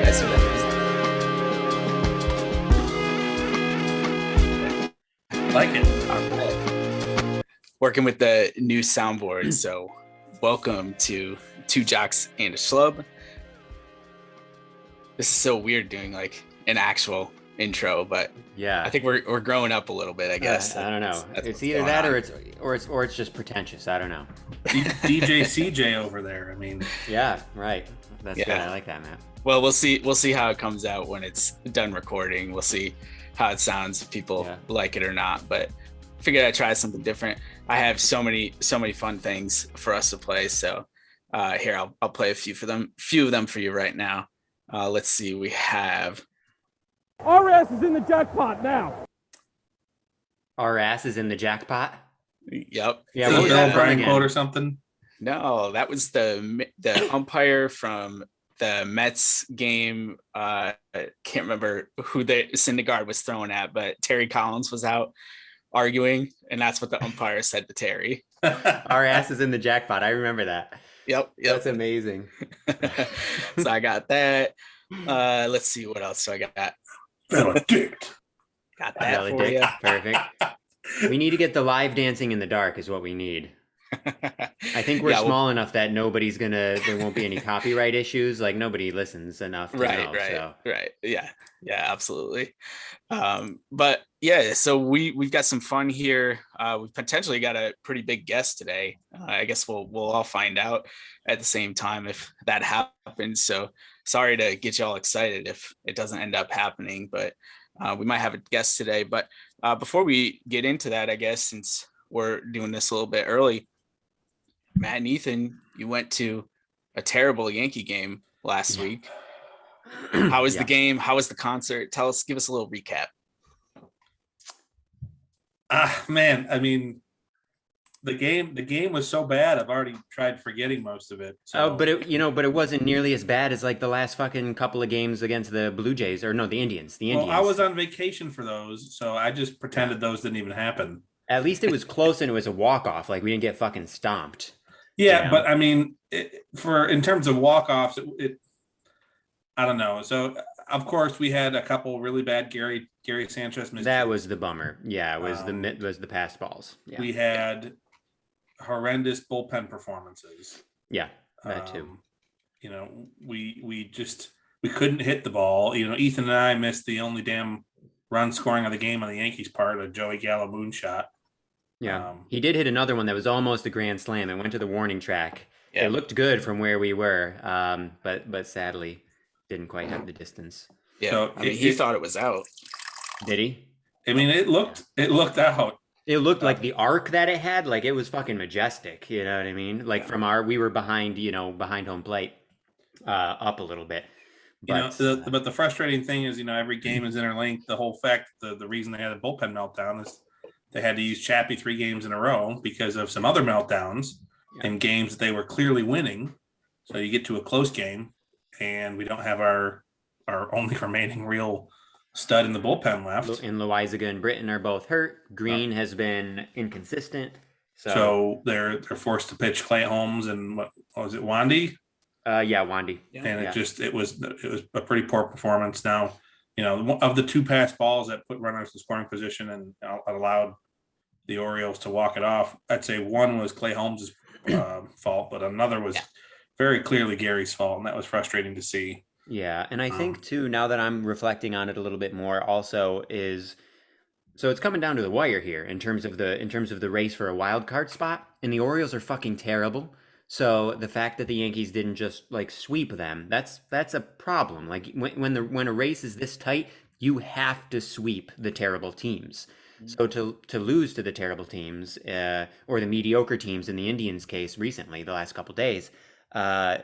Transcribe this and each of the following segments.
guys hear that music? Like it. All right. Working with the new soundboard. So welcome to Two Jocks and a Schlub. This is so weird doing like an actual intro, but yeah, I think we're growing up a little bit, I guess. I don't know. That's it's either that or it's just pretentious. I don't know. DJ CJ over there. I mean, yeah, right. That's good. I like that, man. Well, we'll see how it comes out when it's done recording. We'll see how it sounds, if people like it or not. But figured I'd try something different. I have so many fun things for us to play. So here I'll play a few of them for you right now. Let's see. We have our ass is in the jackpot now. Our ass is in the jackpot. Yep. Yeah. What was that Brian quote or something? No, that was the umpire from the Mets game. I can't remember who the Syndergaard was throwing at, but Terry Collins was out arguing, and that's what the umpire said to Terry. Our ass is in the jackpot. I remember that. Yep. That's amazing. So I got that. Let's see what else. So I got Benedict. Got that for you. Perfect. We need to get the live dancing in the dark is what we need. I think we're small enough that there won't be any copyright issues. Like nobody listens enough to know. Right. Yeah, absolutely. But yeah, so we've got some fun here. We've potentially got a pretty big guest today. I guess we'll all find out at the same time if that happens. So sorry to get you all excited if it doesn't end up happening, but we might have a guest today. But before we get into that, I guess since we're doing this a little bit early, Matt and Ethan, you went to a terrible Yankee game last week. How was the game? How was the concert? Give us a little recap. Man, I mean, the game was so bad. I've already tried forgetting most of it. So. But it wasn't nearly as bad as like the last fucking couple of games against the Blue Jays the Indians. Well, I was on vacation for those, so I just pretended those didn't even happen. At least it was close and it was a walk-off. Like we didn't get fucking stomped. Yeah, you know? But I mean, in terms of walk-offs, I don't know. So of course we had a couple really bad Gary Sanchez mistakes. That was the bummer. Yeah, it was the pass balls. Yeah. We had horrendous bullpen performances. Yeah, that too. We couldn't hit the ball. Ethan and I missed the only damn run scoring of the game on the Yankees' part, a Joey Gallo moonshot. Yeah, he did hit another one that was almost a grand slam. It went to the warning track. Yeah. It looked good from where we were, but sadly didn't quite have the distance. Yeah, so he thought it was out. Did he? I mean, it looked out. It looked like the arc that it had, like it was fucking majestic. You know what I mean? Like we were behind home plate, up a little bit. But but the frustrating thing is, every game is interlinked. The whole fact, the reason they had a bullpen meltdown is they had to use Chappie 3 games in a row because of some other meltdowns in games that they were clearly winning. So you get to a close game, and we don't have our only remaining real stud in the bullpen left. And Loizaga and Britton are both hurt. Green has been inconsistent. So they're forced to pitch Clay Holmes and what was it, Wandy? Wandy. And it was a pretty poor performance. Now, of the 2 pass balls that put runners in scoring position and allowed the Orioles to walk it off, I'd say one was Clay Holmes' fault, but another was very clearly Gary's fault, and that was frustrating to see. Yeah, and I think too, now that I'm reflecting on it a little bit more, also so it's coming down to the wire here in terms of the race for a wild card spot, and the Orioles are fucking terrible. So the fact that the Yankees didn't just like sweep them, that's a problem. Like when a race is this tight, you have to sweep the terrible teams. So to lose to the terrible teams or the mediocre teams in the Indians' case recently, the last couple of days, not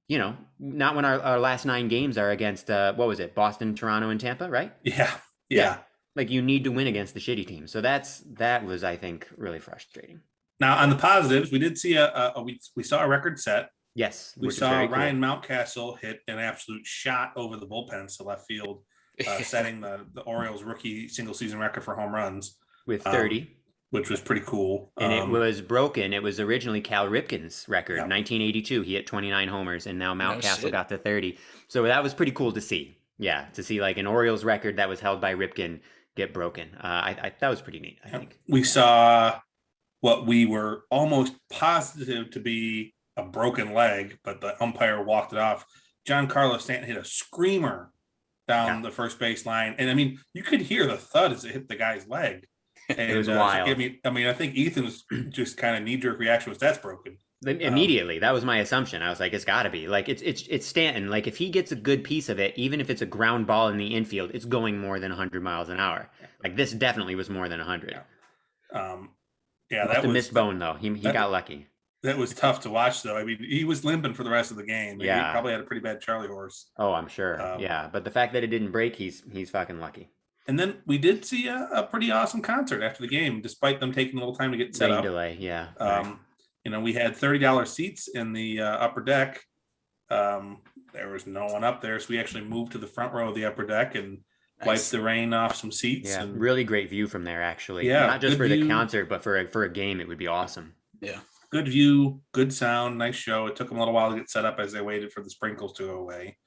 when our last 9 games are against what was it, Boston, Toronto, and Tampa, right? Yeah. Like you need to win against the shitty teams. So that was, I think, really frustrating. Now, on the positives, we did see we saw a record set. Yes. We saw Ryan Mountcastle hit an absolute shot over the bullpen to left field, setting the Orioles rookie single season record for home runs. With 30. which was pretty cool. And it was broken. It was originally Cal Ripken's record, Yeah. 1982. He hit 29 homers, and now Mountcastle shit. got to 30. So that was pretty cool to see. Yeah, to see like an Orioles record that was held by Ripken get broken. I that was pretty neat, I think. We saw what we were almost positive to be a broken leg, but the umpire walked it off. Giancarlo Stanton hit a screamer down the first base line. And I mean, you could hear the thud as it hit the guy's leg. And it was wild. I think Ethan's just kind of knee-jerk reaction was that's broken. Immediately, that was my assumption. I was like, it's got to be. Like, it's Stanton. Like, if he gets a good piece of it, even if it's a ground ball in the infield, it's going more than 100 miles an hour. Like, this definitely was more than 100. That was missed bone, though. He got lucky. That was tough to watch, though. I mean, he was limping for the rest of the game. He probably had a pretty bad Charlie horse. Oh, I'm sure. But the fact that it didn't break, he's fucking lucky. And then we did see a pretty awesome concert after the game, despite them taking a little time to get set up. Delay, yeah. We had $30 seats in the upper deck. There was no one up there, so we actually moved to the front row of the upper deck and wiped the rain off some seats. Yeah, and really great view from there, actually. Yeah, not just for view. the concert, but for a game, it would be awesome. Yeah. Good view, good sound, nice show. It took them a little while to get set up as they waited for the sprinkles to go away.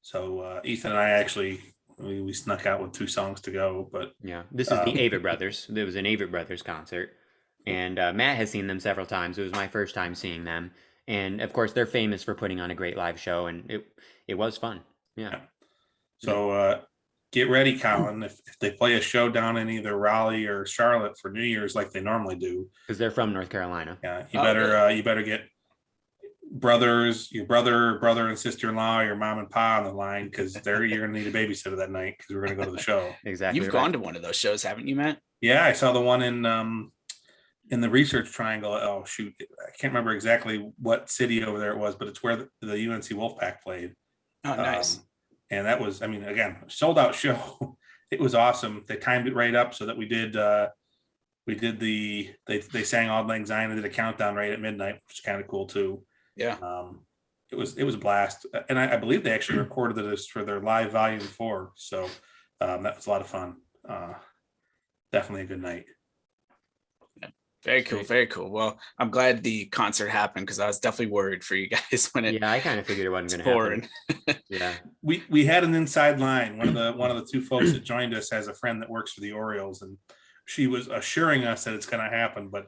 So Ethan and I actually we snuck out with 2 songs to go. But yeah, this is the Avett Brothers. There was an Avett Brothers concert, and Matt has seen them several times. It was my first time seeing them, and of course they're famous for putting on a great live show, and it was fun. Yeah. So get ready, Colin. If they play a show down in either Raleigh or Charlotte for New Year's like they normally do, because they're from North Carolina. Yeah, you better get your brother and sister-in-law, your mom and pa on the line, because you're gonna need a babysitter that night because we're gonna go to the show. Exactly. You've gone to one of those shows, haven't you, Matt? Yeah, I saw the one in the Research Triangle. Oh shoot, I can't remember exactly what city over there it was, but it's where the UNC Wolfpack played. Oh, nice. And that was, I mean, again, sold out show. It was awesome. They timed it right up so that they sang Auld Lang Syne and did a countdown right at midnight, which is kind of cool too. Yeah. It was a blast. And I believe they actually recorded this for their live volume 4. So that was a lot of fun. Definitely a good night. Very cool. Very cool. Well, I'm glad the concert happened because I was definitely worried for you guys when it. Yeah, I kind of figured it wasn't going to happen. Yeah, we had an inside line. One of the 2 folks that joined us has a friend that works for the Orioles, and she was assuring us that it's going to happen. But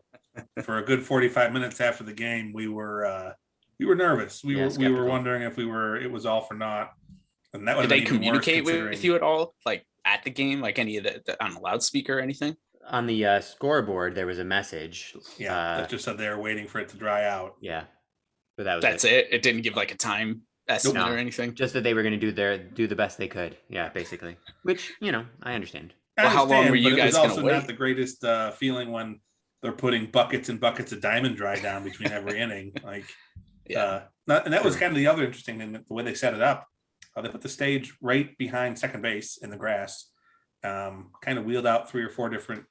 for a good 45 minutes after the game, we were nervous. We were wondering if it was all for naught. And that did they communicate with you at all, like at the game, like any of the on the loudspeaker or anything? On the scoreboard, there was a message. Yeah, that just said they were waiting for it to dry out. Yeah, but that's it. It didn't give like a time estimate or anything. Just that they were going to do the best they could. Yeah, basically. Which I understand. Well, how long were you guys going to wait? It was also not the greatest feeling when they're putting buckets and buckets of Diamond Dry down between every inning. Like, and that was kind of the other interesting thing, the way they set it up. They put the stage right behind second base in the grass. Kind of wheeled out 3 or 4 different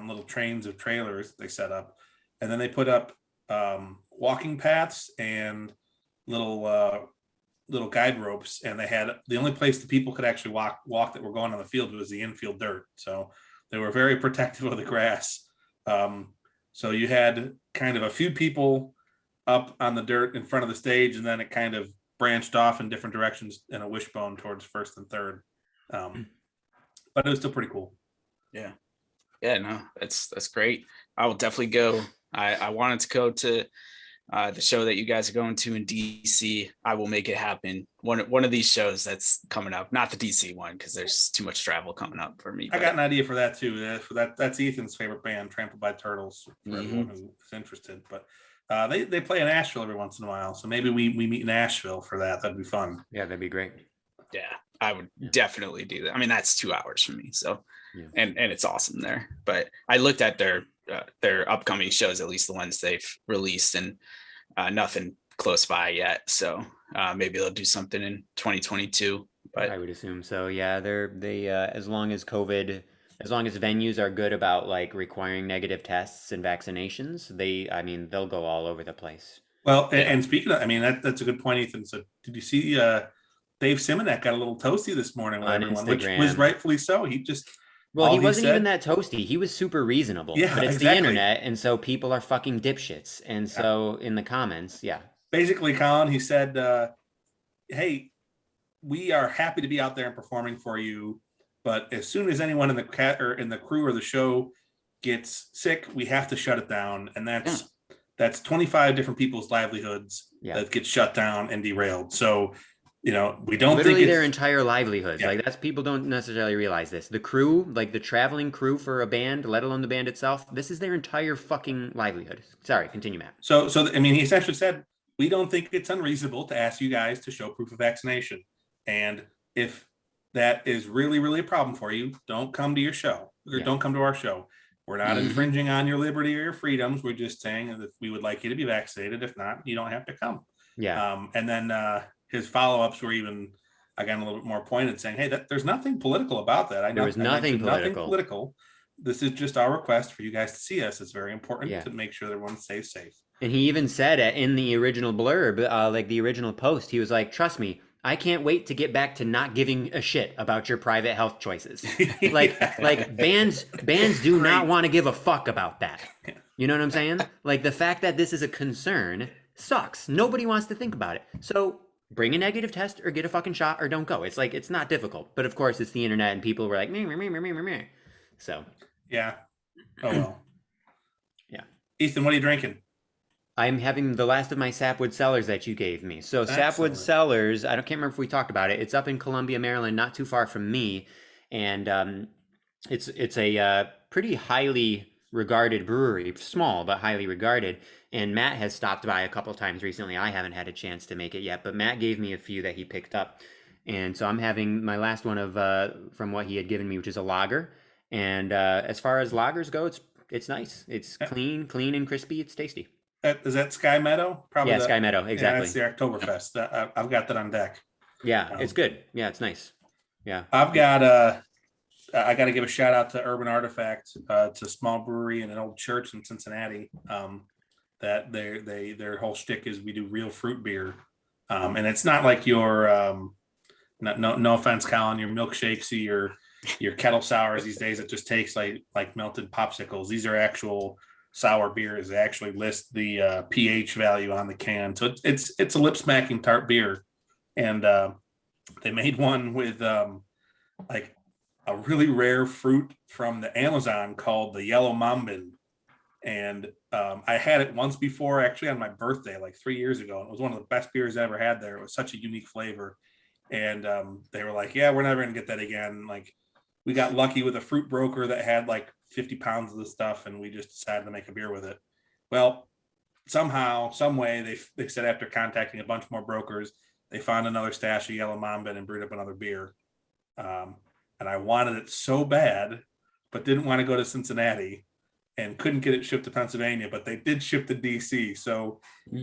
little trains of trailers they set up, and then they put up walking paths and little guide ropes, and they had the only place the people could actually walk that were going on the field was the infield dirt. So they were very protective of the grass. So you had kind of a few people up on the dirt in front of the stage, and then it kind of branched off in different directions in a wishbone towards first and third. But it was still pretty cool. Yeah. Yeah, no, that's great. I will definitely go. I wanted to go to the show that you guys are going to in DC. I will make it happen. One of these shows that's coming up, not the DC one, because there's too much travel coming up for me. I got an idea for that too. That's Ethan's favorite band, Trampled by Turtles, for everyone who is interested. But they play in Nashville every once in a while, so maybe we meet in Nashville for that. That'd be fun. Yeah, that'd be great. Yeah, I would definitely do that. I mean, that's 2 hours for me. So, and it's awesome there. But I looked at their upcoming shows, at least the ones they've released, and nothing close by yet. So maybe they'll do something in 2022. But I would assume so. Yeah, they as long as venues are good about like requiring negative tests and vaccinations, they'll go all over the place. Well, and speaking of, I mean, that's a good point, Ethan. So did you see Dave Simonek got a little toasty this morning with everyone, which was rightfully so. He just, Well, All he wasn't even said- that toasty. He was super reasonable. Yeah, but it's the exactly. internet, and so people are fucking dipshits. And so in the comments, yeah. Basically, Colin, he said, hey, we are happy to be out there and performing for you, but as soon as anyone in the in the crew or the show gets sick, we have to shut it down, and that's 25 different people's livelihoods that get shut down and derailed. So, we don't literally think their entire livelihoods. Yeah. Like that's people don't necessarily realize this. The crew, like the traveling crew for a band, let alone the band itself, this is their entire fucking livelihood. Sorry, continue, Matt. So I mean, he essentially said, we don't think it's unreasonable to ask you guys to show proof of vaccination. And if that is really, really a problem for you, don't come to your show or don't come to our show. We're not infringing on your liberty or your freedoms. We're just saying that we would like you to be vaccinated. If not, you don't have to come. Yeah. And then his follow-ups were even, again, a little bit more pointed, saying, hey, there's nothing political about that. There was nothing political. This is just our request for you guys to see us. It's very important to make sure that everyone stays safe. And he even said in the original blurb, like the original post, he was like, trust me, I can't wait to get back to not giving a shit about your private health choices. Like bands do not want to give a fuck about that. You know what I'm saying? Like the fact that this is a concern sucks. Nobody wants to think about it. So bring a negative test or get a fucking shot or don't go. It's like, it's not difficult. But of course it's the internet and people were like, meh, meh, meh, meh, meh, meh, meh. So. Yeah. Oh, well. Yeah. Ethan, what are you drinking? I'm having the last of my Sapwood Cellars that you gave me. So Excellent. Sapwood Cellars, can't remember if we talked about it. It's up in Columbia, Maryland, not too far from me. And it's a pretty highly regarded brewery, small, but highly regarded. And Matt has stopped by a couple times recently. I haven't had a chance to make it yet, but Matt gave me a few that he picked up. And so I'm having my last one of from what he had given me, which is a lager. And as far as lagers go, it's nice. It's clean and crispy. It's tasty. Is that Sky Meadow? Probably. Yeah, Sky Meadow, exactly. Yeah, that's the Oktoberfest. I've got that on deck. Yeah, it's good. Yeah, it's nice. Yeah. I've got I got to give a shout out to Urban Artifact. It's a small brewery in an old church in Cincinnati. That their whole shtick is we do real fruit beer, and it's not like your no offense, Colin, your milkshakes or your kettle sours these days. It just tastes like melted popsicles. These are actual sour beers. They actually list the pH value on the can, so it's a lip smacking tart beer, and they made one with like a really rare fruit from the Amazon called the yellow mambin, and I had it once before, actually on my birthday like 3 years ago, and it was one of the best beers I ever had there. It was such a unique flavor, and they were like, yeah, we're never gonna get that again. Like, we got lucky with a fruit broker that had like 50 pounds of the stuff, and we just decided to make a beer with it. Well, somehow, some way, they said after contacting a bunch more brokers, they found another stash of yellow mambin and brewed up another beer. And I wanted it so bad, but didn't want to go to Cincinnati and couldn't get it shipped to Pennsylvania, but they did ship to DC. So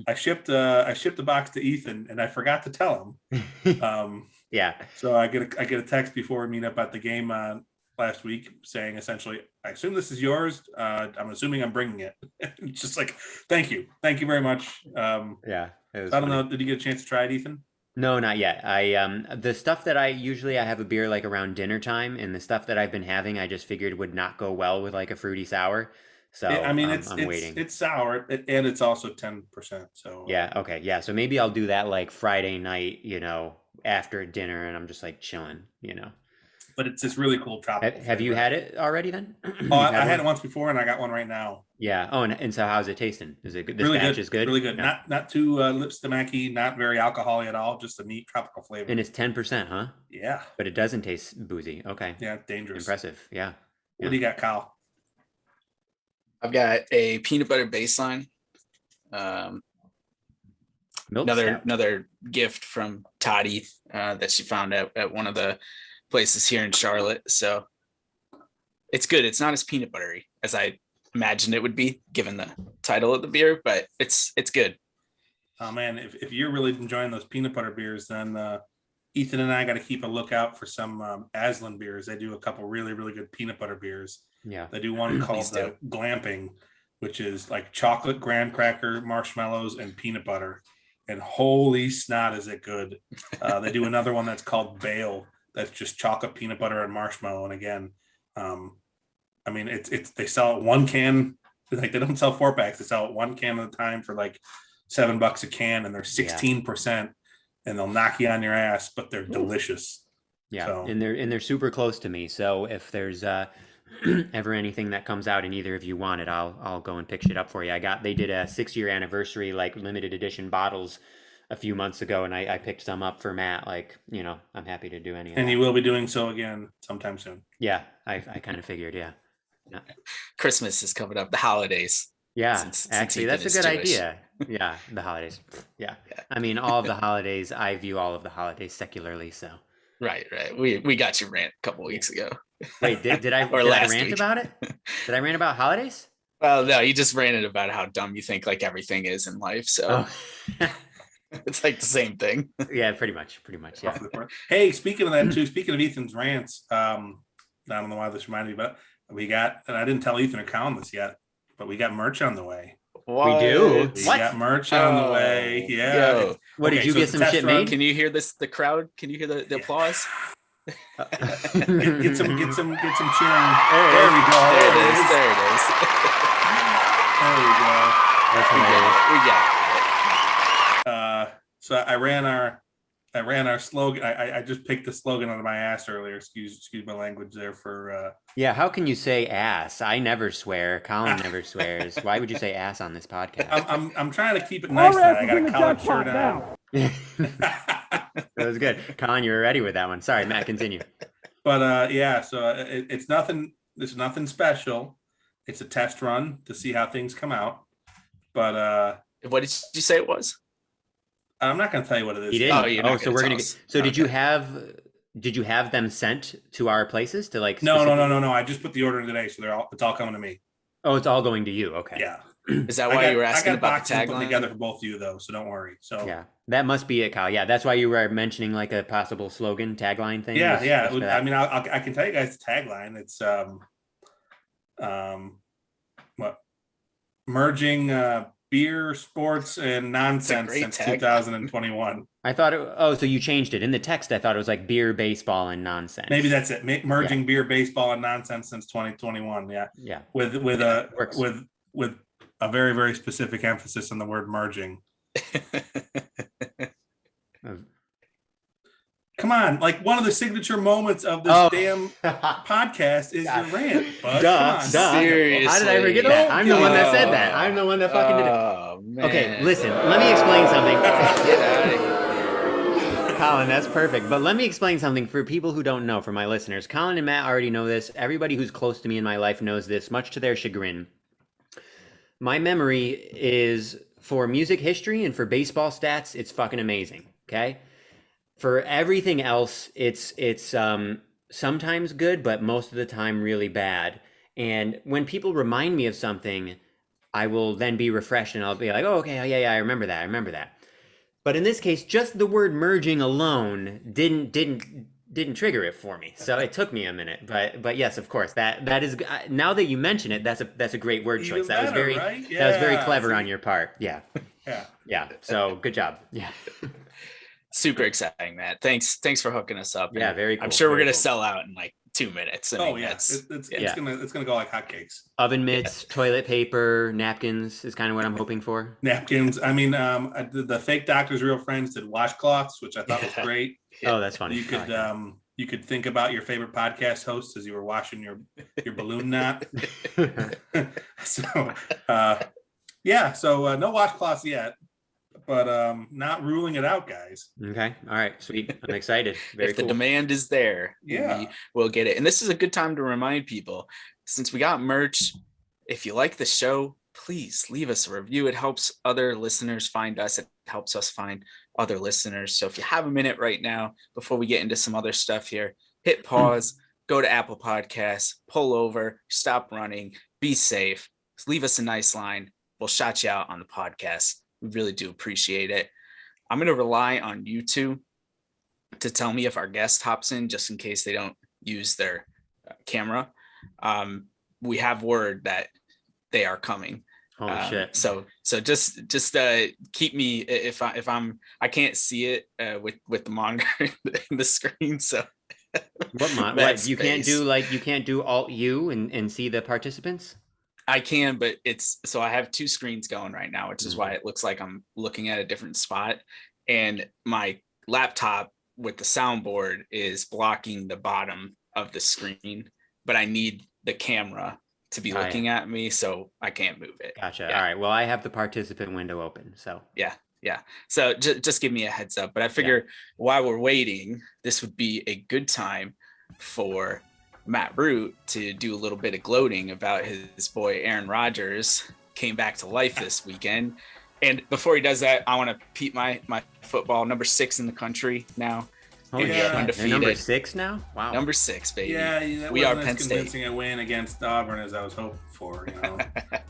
I shipped a box to Ethan, and I forgot to tell him. Yeah. So I get a text before we meet up at the game last week saying essentially, I assume this is yours. I'm assuming I'm bringing it. It's just like, thank you very much. Yeah. I don't know. Did you get a chance to try it, Ethan? No, not yet. The stuff that I have a beer like around dinner time, and the stuff that I've been having, I just figured would not go well with like a fruity sour. So I mean, I'm waiting. It's sour and it's also 10%. So yeah. Okay. Yeah. So maybe I'll do that like Friday night, after dinner, and I'm just like chilling, But it's this really cool tropical. Have you had it already then? I had it once before, and I got one right now. Yeah. Oh, and so how's it tasting? Is it good? This really batch good. Is good. Really good. Yeah. Not too lip stomachy, not very alcoholic at all. Just a neat tropical flavor. And it's 10%, huh? Yeah. But it doesn't taste boozy. Okay. Yeah, dangerous. Impressive. Yeah. What do you got, Kyle? I've got a peanut butter baseline. Another gift from Toddy that she found at one of the places here in Charlotte. So it's good. It's not as peanut buttery as I imagined it would be, given the title of the beer, but it's good. Oh man, if you're really enjoying those peanut butter beers, then Ethan and I got to keep a lookout for some Aslan beers. They do a couple really, really good peanut butter beers. Yeah. They do one called Glamping, which is like chocolate, graham cracker, marshmallows, and peanut butter. And holy snot, is it good. They do another one that's called Bale. That's just chocolate, peanut butter, and marshmallow. And again, I mean, it's they sell it one can, like they don't sell 4-packs. They sell it one can at a time for like $7 a can, and they're 16%, and they'll knock you on your ass, but they're delicious. Yeah, So. and they're super close to me. So if there's ever anything that comes out and either of you want it, I'll go and pick shit up for you. They did a 6-year anniversary like limited edition bottles a few months ago, and I picked some up for Matt. Like, you know, I'm happy to do any of that. And you will be doing so again sometime soon. Yeah, I kind of figured. Yeah. Christmas is coming up, the holidays. Yeah, actually, that's a good idea. Yeah, the holidays. Yeah. I mean, all of the holidays. I view all of the holidays secularly. So. Right. We got your rant a couple weeks ago. Wait, did I rant about it? Did I rant about holidays? Well, no, you just ranted about how dumb you think like everything is in life. So it's like the same thing. Yeah, pretty much. Yeah. Hey, speaking of that too, speaking of Ethan's rants, I don't know why this reminded me, but we got, and I didn't tell Ethan or Colin this yet, but we got merch on the way. What? We do. We got merch on the way. Yeah. Yo. What, did you get some shit made? Can you hear this? The crowd? Can you hear the applause? get some cheering. There we go. There it is. There we go. That's hilarious. We got it. So I ran our slogan. I just picked the slogan out of my ass earlier. Excuse my language there for. Yeah, how can you say ass? I never swear. Colin never swears. Why would you say ass on this podcast? I'm trying to keep it nice. I got a collared shirt on. That was good. Colin, you were ready with that one. Sorry, Matt, continue. But yeah, so it's nothing. There's nothing special. It's a test run to see how things come out. But what did you say it was? I'm not going to tell you what it is. You didn't? Oh, so we're gonna get. So okay. Did you have them sent to our places to like? No. I just put the order in today, so it's all coming to me. Oh, it's all going to you. Okay. Yeah. Is that why you were asking about the tagline? Together for both of you though, so don't worry. So yeah, that must be it, Kyle. Yeah, that's why you were mentioning like a possible slogan tagline thing. Yeah. I mean, I can tell you guys the tagline. It's what merging beer, sports, and nonsense since 2021. I thought so you changed it in the text. I thought it was like beer, baseball, and nonsense. Maybe that's it. Merging beer, baseball, and nonsense since 2021. Yeah. With a very, very specific emphasis on the word merging. Come on, like one of the signature moments of this damn podcast is your rant, bud. Duh. Seriously. How did I forget that? I'm the one that said that. I'm the one that fucking did it. Man. Okay, listen, let me explain something. Get out of here. Colin, that's perfect. But let me explain something for people who don't know, for my listeners. Colin and Matt already know this. Everybody who's close to me in my life knows this, much to their chagrin. My memory is for music history and for baseball stats, it's fucking amazing. Okay. For everything else, it's sometimes good, but most of the time really bad. And when people remind me of something, I will then be refreshed and I'll be like, oh, okay, yeah, I remember that. But in this case, just the word merging alone didn't trigger it for me. So it took me a minute. But yes, of course, that is, now that you mention it, that's a great word choice. That was very clever on your part. Yeah. So good job. Yeah. Super exciting, Matt. Thanks for hooking us up. Yeah, very cool. I'm sure we're gonna sell out in like 2 minutes. It's gonna go like hotcakes. Oven mitts, toilet paper, napkins is kind of what I'm hoping for. Napkins. I mean, the fake doctor's real friends did washcloths, which I thought was great. Oh, that's funny. You could think about your favorite podcast hosts as you were washing your balloon knot. So no washcloths yet. But not ruling it out, guys. Okay. All right. Sweet. I'm excited. If the demand is there, we'll get it. And this is a good time to remind people, since we got merch, if you like the show, please leave us a review. It helps other listeners find us. It helps us find other listeners. So if you have a minute right now, before we get into some other stuff here, hit pause, go to Apple Podcasts, pull over, stop running, be safe, leave us a nice line. We'll shout you out on the podcast. We really do appreciate it. I'm going to rely on you two to tell me if our guest hops in, just in case they don't use their camera. We have word that they are coming. Holy shit. So just keep me, if I can't see it with the monitor in the screen. So What you can't do, like you can't do Alt U and see the participants? I can, but it's so I have two screens going right now, which is why it looks like I'm looking at a different spot. And my laptop with the soundboard is blocking the bottom of the screen, but I need the camera to be looking at me, so I can't move it. Gotcha. Yeah. All right. Well, I have the participant window open, so yeah. So just give me a heads up. But I figure while we're waiting, this would be a good time for Matt Root to do a little bit of gloating about his boy Aaron Rodgers came back to life this weekend. And before he does that, I want to peep my football, number 6 in the country now. Oh yeah, undefeated. They're number 6 now. Wow, number 6, baby. Yeah, we are Penn State. Convincing a win against Auburn as I was hoping for. You know,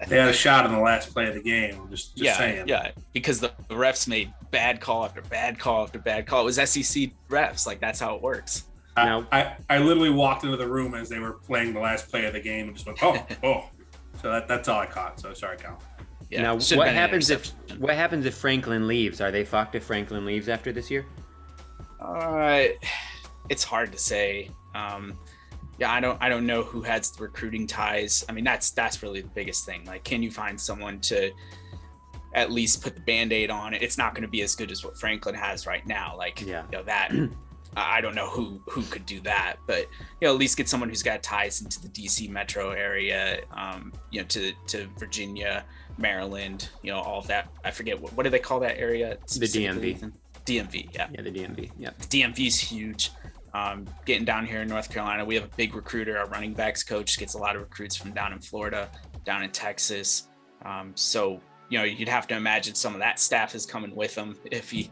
they had a shot in the last play of the game. Just saying. Yeah, because the refs made bad call after bad call after bad call. It was SEC refs. Like that's how it works. I literally walked into the room as they were playing the last play of the game and just went, oh. So that's all I caught. So sorry, Cal. Yeah, now, what happens if Franklin leaves? Are they fucked if Franklin leaves after this year? It's hard to say. I don't know who has the recruiting ties. I mean, that's really the biggest thing. Like, can you find someone to at least put the Band-Aid on it? It's not going to be as good as what Franklin has right now. Like, that. I don't know who could do that, but at least get someone who's got ties into the DC metro area, to Virginia, Maryland, all of that. I forget what do they call that area? The DMV. DMV, yeah. Yeah, the DMV. Yeah. DMV is huge. Getting down here in North Carolina, we have a big recruiter. Our running backs coach gets a lot of recruits from down in Florida, down in Texas. So you'd have to imagine some of that staff is coming with him if he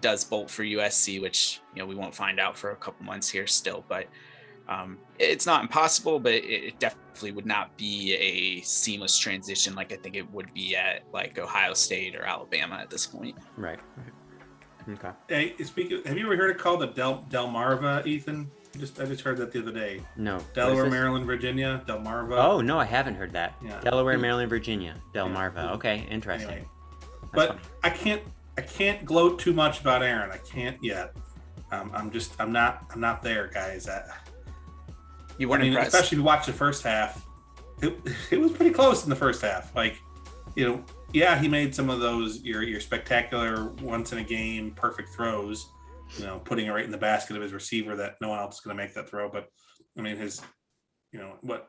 does bolt for USC, which we won't find out for a couple months here still. But it's not impossible, but it definitely would not be a seamless transition like I think it would be at like Ohio State or Alabama at this point. Right. Okay. Hey, have you ever heard it called the Delmarva, Ethan? I just heard that the other day. No. Delaware, Maryland, Virginia, Delmarva. Oh no, I haven't heard that. Yeah. Delaware, Maryland, Virginia, Delmarva. Yeah. Okay, interesting. Anyway, but funny. I can't gloat too much about Aaron. I can't yet. I'm not there, guys. You weren't impressed, especially if you watch the first half. It was pretty close in the first half. Like, yeah, he made some of those your spectacular once in a game perfect throws, putting it right in the basket of his receiver that no one else is going to make that throw. But I mean, his, what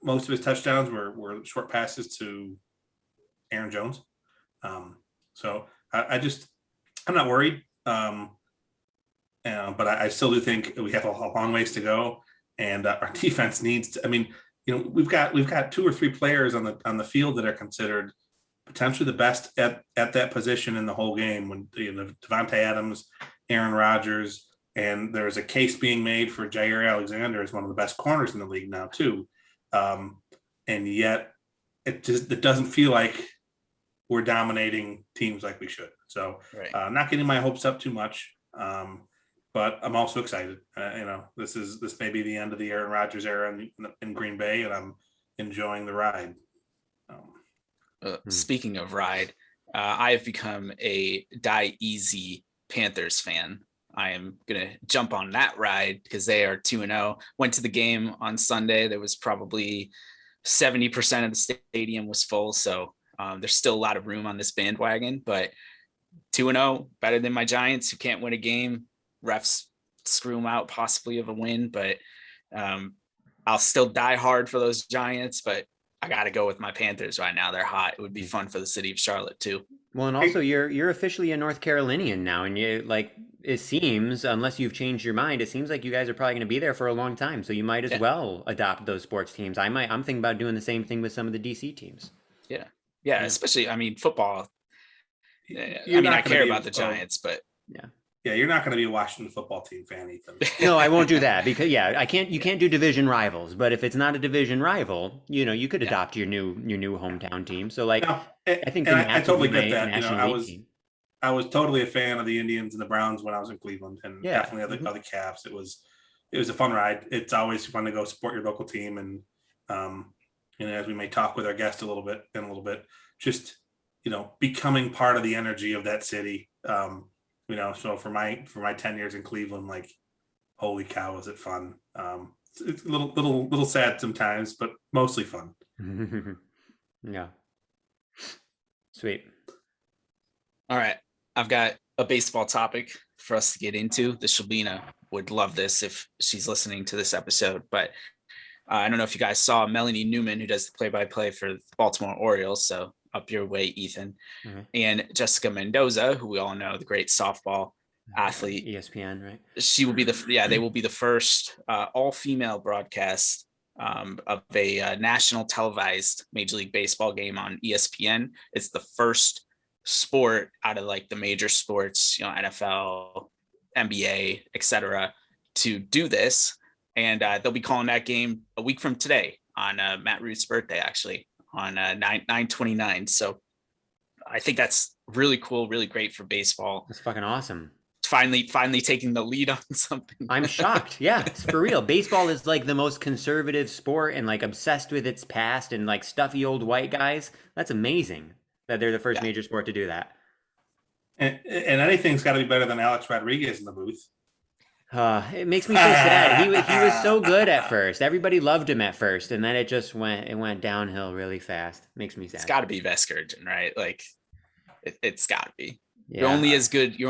most of his touchdowns were short passes to Aaron Jones. So I'm not worried. But I still do think we have a long ways to go, and our defense needs to. I mean, we've got 2 or 3 players on the field that are considered potentially the best at that position in the whole game. When Devontae Adams, Aaron Rodgers, and there's a case being made for Jair Alexander as one of the best corners in the league now too, and yet it doesn't feel like we're dominating teams like we should. So not getting my hopes up too much, but I'm also excited. This may be the end of the Aaron Rodgers era in Green Bay, and I'm enjoying the ride. Speaking of ride, I have become a die easy Panthers fan. I am going to jump on that ride because they are 2-0. Went to the game on Sunday. There was probably 70% of the stadium was full. So there's still a lot of room on this bandwagon, but 2-0, better than my Giants who can't win a game. Refs screw them out possibly of a win, but I'll still die hard for those Giants, but I got to go with my Panthers right now. They're hot. It would be fun for the city of Charlotte too. Well, and also you're officially a North Carolinian now, and it seems, unless you've changed your mind, it seems like you guys are probably going to be there for a long time. So you might as well adopt those sports teams. I'm thinking about doing the same thing with some of the DC teams. Yeah. Especially, football. I care about the Giants, but yeah, you're not going to be a Washington football team fan, Ethan. No, I won't do that because you can't do division rivals. But if it's not a division rival, you could adopt your new hometown team. So I think I totally get that. I was totally a fan of the Indians and the Browns when I was in Cleveland, and definitely other Cavs. It was a fun ride. It's always fun to go support your local team, and as we may talk with our guest a little bit, just becoming part of the energy of that city. So for my 10 years in Cleveland, holy cow, is it fun. It's a little sad sometimes, but mostly fun. Yeah. Sweet. All right. I've got a baseball topic for us to get into. The Shabina would love this if she's listening to this episode, but I don't know if you guys saw Melanie Newman, who does the play-by-play for the Baltimore Orioles. So up your way, Ethan. And Jessica Mendoza, who we all know, the great softball athlete. ESPN, right? She will be they will be the first all-female broadcast of a national televised Major League Baseball game on ESPN. It's the first sport out of like the major sports, NFL, NBA, etc., to do this. And they'll be calling that game a week from today on Matt Root's birthday, actually, on 9/29. So I think that's really cool, really great for baseball. That's fucking awesome. Finally taking the lead on something. I'm shocked. Yeah, it's for real. Baseball is like the most conservative sport and like obsessed with its past and like stuffy old white guys. That's amazing that they're the first major sport to do that. And anything's got to be better than Alex Rodriguez in the booth. It makes me so sad. He was so good at first. Everybody loved him at first, and then it went downhill really fast. Makes me sad. It's got to be Veskergen, right? Like it's got to be. Yeah. You're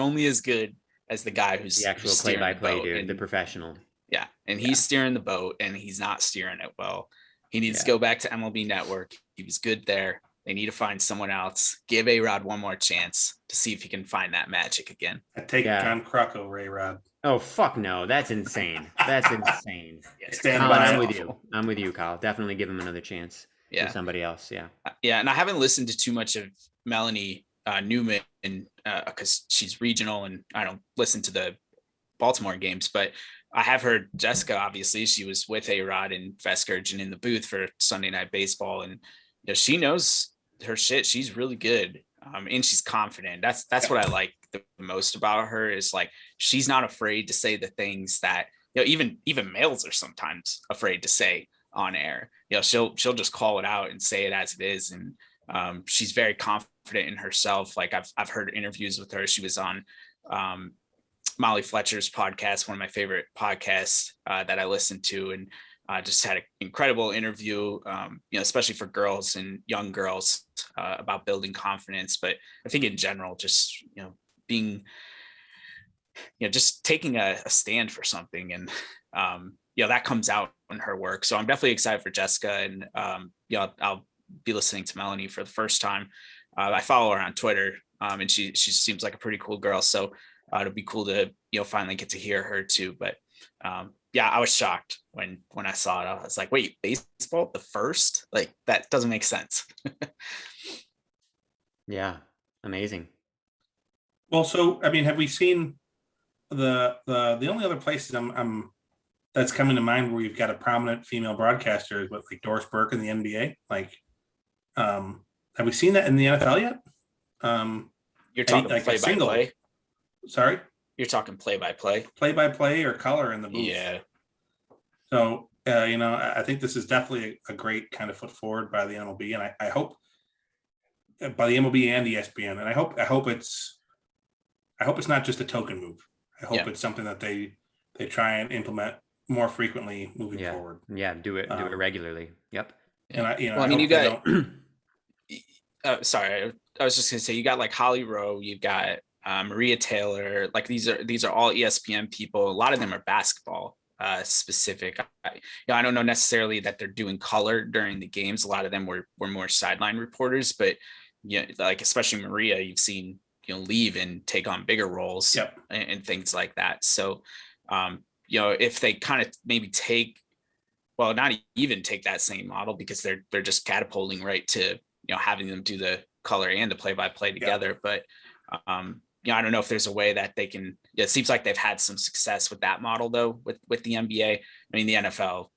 only as good as the guy who's the actual play-by-play dude, the professional. Yeah, and he's steering the boat, and he's not steering it well. He needs to go back to MLB Network. He was good there. They need to find someone else. Give A-Rod one more chance to see if he can find that magic again. I take John Kruk over A-Rod. Oh, fuck no. That's insane. That's insane. I'm with you. I'm with you, Kyle. Definitely give him another chance. Yeah. To somebody else. Yeah. Yeah, and I haven't listened to too much of Melanie Newman because she's regional and I don't listen to the Baltimore games, but I have heard Jessica. Obviously, she was with A-Rod and Veskergen in the booth for Sunday Night Baseball, and she knows her shit. She's really good, and she's confident. That's what I like the most about her is like she's not afraid to say the things that even males are sometimes afraid to say on air. She'll just call it out and say it as it is, and she's very confident in herself. Like I've heard interviews with her. She was on Molly Fletcher's podcast, one of my favorite podcasts that I listen to, and just had an incredible interview, especially for girls and young girls about building confidence. But I think in general, just being, just taking a stand for something, and that comes out in her work. So I'm definitely excited for Jessica, and I'll be listening to Melanie for the first time. I follow her on Twitter, and she seems like a pretty cool girl. So it'll be cool to finally get to hear her too. But I was shocked when I saw it. I was like, wait, baseball the first? Like that doesn't make sense. Yeah, amazing. Well, so I mean, have we seen the only other places I'm that's coming to mind where you've got a prominent female broadcaster with like Doris Burke in the NBA? Like, have we seen that in the NFL yet? You're talking like play-by-play? Sorry? You're talking play-by-play? Play-by-play or color in the booth. Yeah. So, I think this is definitely a great kind of foot forward by the MLB, and I hope by the MLB and ESPN, and I hope it's not just a token move. I hope it's something that they try and implement more frequently moving forward. Yeah, do it regularly. Yep. And you got. Sorry, I was just gonna say you got like Holly Rowe, you got Maria Taylor. Like these are all ESPN people. A lot of them are basketball specific. I don't know necessarily that they're doing color during the games. A lot of them were more sideline reporters, but like especially Maria, you've seen leave and take on bigger roles and things like that. So if they kind of maybe not even take that same model, because they're just catapulting right to having them do the color and the play-by-play together. But I don't know if there's a way that they can. It seems like they've had some success with that model though with the NBA. I mean, the NFL,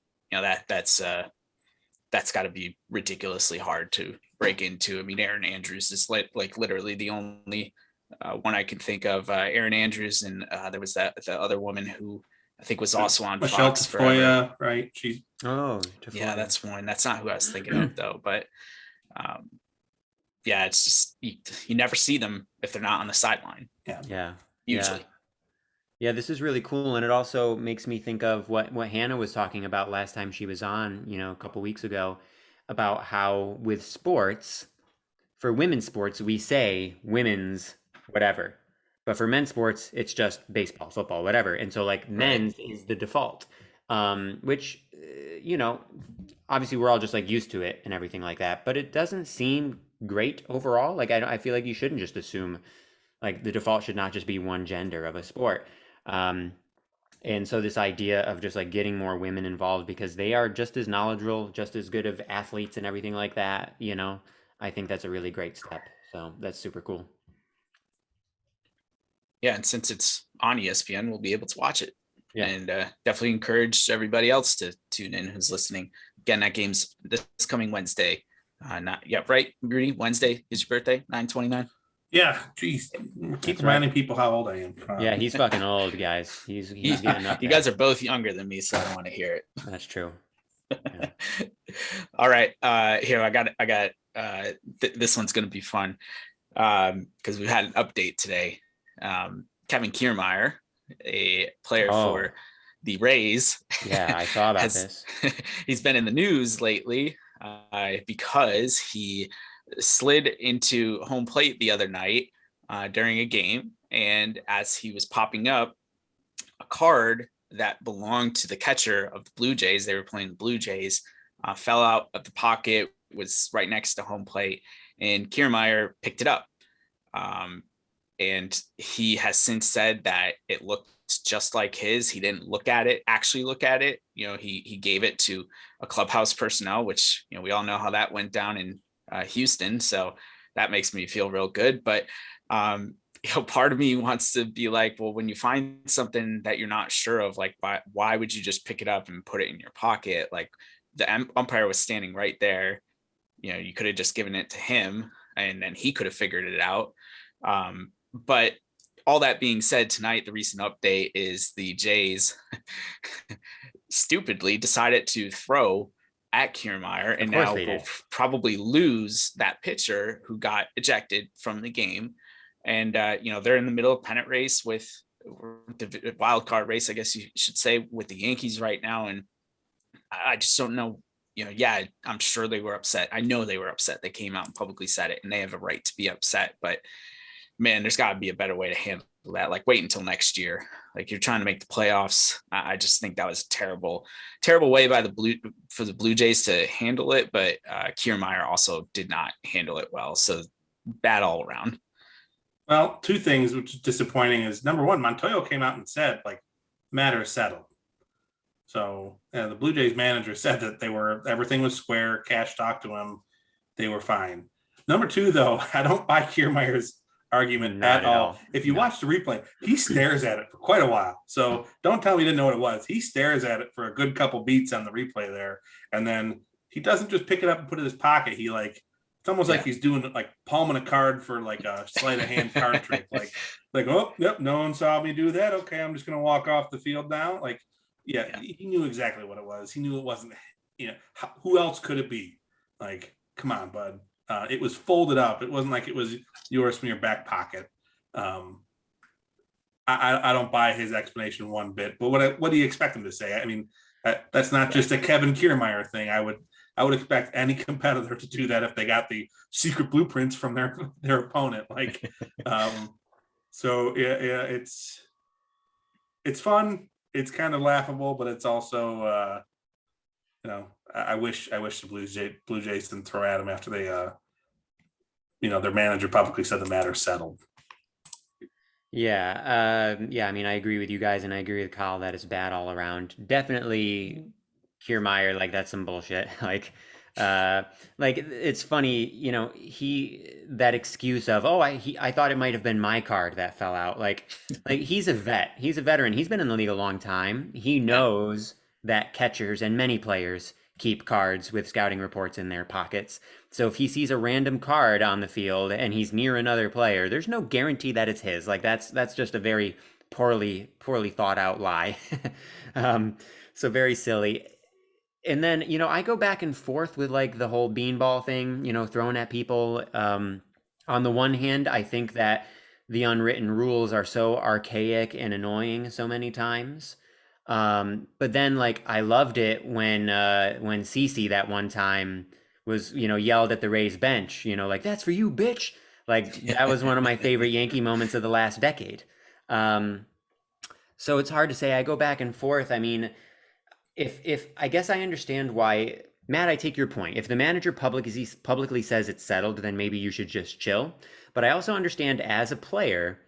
that's got to be ridiculously hard to break into. I mean, Aaron Andrews is like literally the only one I can think of. Aaron Andrews, and there was the other woman who I think was also on Michelle Fox Tafoya, right? That's one. That's not who I was thinking of though. But it's just you never see them if they're not on the sideline. Yeah. Usually. Yeah, this is really cool, and it also makes me think of what Hannah was talking about last time she was on, a couple weeks ago, about how with sports, for women's sports, we say women's whatever. But for men's sports, it's just baseball, football, whatever. And so like Right. men's is the default, which, obviously we're all just like used to it and everything like that. But it doesn't seem great overall. Like I feel like you shouldn't just assume like the default should not just be one gender of a sport. Um, and so this idea of just like getting more women involved because they are just as knowledgeable, just as good of athletes and everything like that, I think that's a really great step. So that's super cool. Yeah, and since it's on ESPN, we'll be able to watch it. Yeah. And definitely encourage everybody else to tune in who's listening. Again, that game's this coming Wednesday. Right, Rudy? Wednesday is your birthday, 9/29. Yeah, geez, keep reminding people how old I am. Yeah, he's fucking old, guys. He's getting up You there. guys are both younger than me, so I don't want to hear it. That's true. Yeah. All right, here I got this one's gonna be fun because we've had an update today. Kevin Kiermaier, a player for the Rays. Yeah, I saw about this. He's been in the news lately because he slid into home plate the other night during a game, and as he was popping up, a card that belonged to the catcher of the Blue Jays, they were playing the Blue Jays, fell out of the pocket, was right next to home plate, and Kiermaier picked it up. And he has since said that it looked just like his. He didn't actually look at it. He gave it to a clubhouse personnel, which, we all know how that went down in Houston. So that makes me feel real good. But, part of me wants to be like, well, when you find something that you're not sure of, like, why would you just pick it up and put it in your pocket? Like, the umpire was standing right there. You could have just given it to him and then he could have figured it out. But all that being said, tonight, the recent update is the Jays stupidly decided to throw at Kiermaier, and now will probably lose that pitcher who got ejected from the game. And, they're in the middle of pennant race with the wild card race, I guess you should say, with the Yankees right now. And I just don't know, I'm sure they were upset. I know they were upset. They came out and publicly said it, and they have a right to be upset. But man, there's got to be a better way to handle that. Like, wait until next year. Like, you're trying to make the playoffs. I just think that was a terrible way by the Blue Jays to handle it. But Kiermaier also did not handle it well. So bad all around. Well, two things which is disappointing is, number one, Montoyo came out and said, like, matter is settled. So the Blue Jays manager said that everything was square. Cash talked to him. They were fine. Number two, though, I don't buy Kiermaier's argument at all. If you watch the replay, he stares at it for quite a while. So don't tell me he didn't know what it was. He stares at it for a good couple beats on the replay there. And then he doesn't just pick it up and put it in his pocket. He it's almost like he's doing like palming a card for like a sleight of hand card trick. Like, oh, yep, no one saw me do that. Okay, I'm just going to walk off the field now. He knew exactly what it was. He knew it wasn't, who else could it be? Like, come on, bud. It was folded up. It wasn't like it was yours from your back pocket. I don't buy his explanation one bit. But what do you expect him to say? I mean, that's not just a Kevin Kiermaier thing. I would expect any competitor to do that if they got the secret blueprints from their opponent. So it's fun. It's kind of laughable, but it's also I wish the Blue Jays didn't throw at him after they their manager publicly said the matter's settled. Yeah. I mean, I agree with you guys, and I agree with Kyle that it's bad all around. Definitely Kiermaier, like, that's some bullshit. It's funny, that excuse of, I thought it might have been my card that fell out. Like he's a veteran. He's been in the league a long time. He knows that catchers and many players keep cards with scouting reports in their pockets. So if he sees a random card on the field and he's near another player, there's no guarantee that it's his. Like, that's just a very poorly thought out lie. So very silly. And then, I go back and forth with like the whole beanball thing, thrown at people. On the one hand, I think that the unwritten rules are so archaic and annoying so many times. But then like I loved it when Cece that one time was, yelled at the Rays bench, like that's for you, bitch. Like that was one of my favorite Yankee moments of the last decade. So it's hard to say. I go back and forth. I mean, if I guess I understand why, Matt, I take your point. If the manager publicly says it's settled, then maybe you should just chill. But I also understand as a player,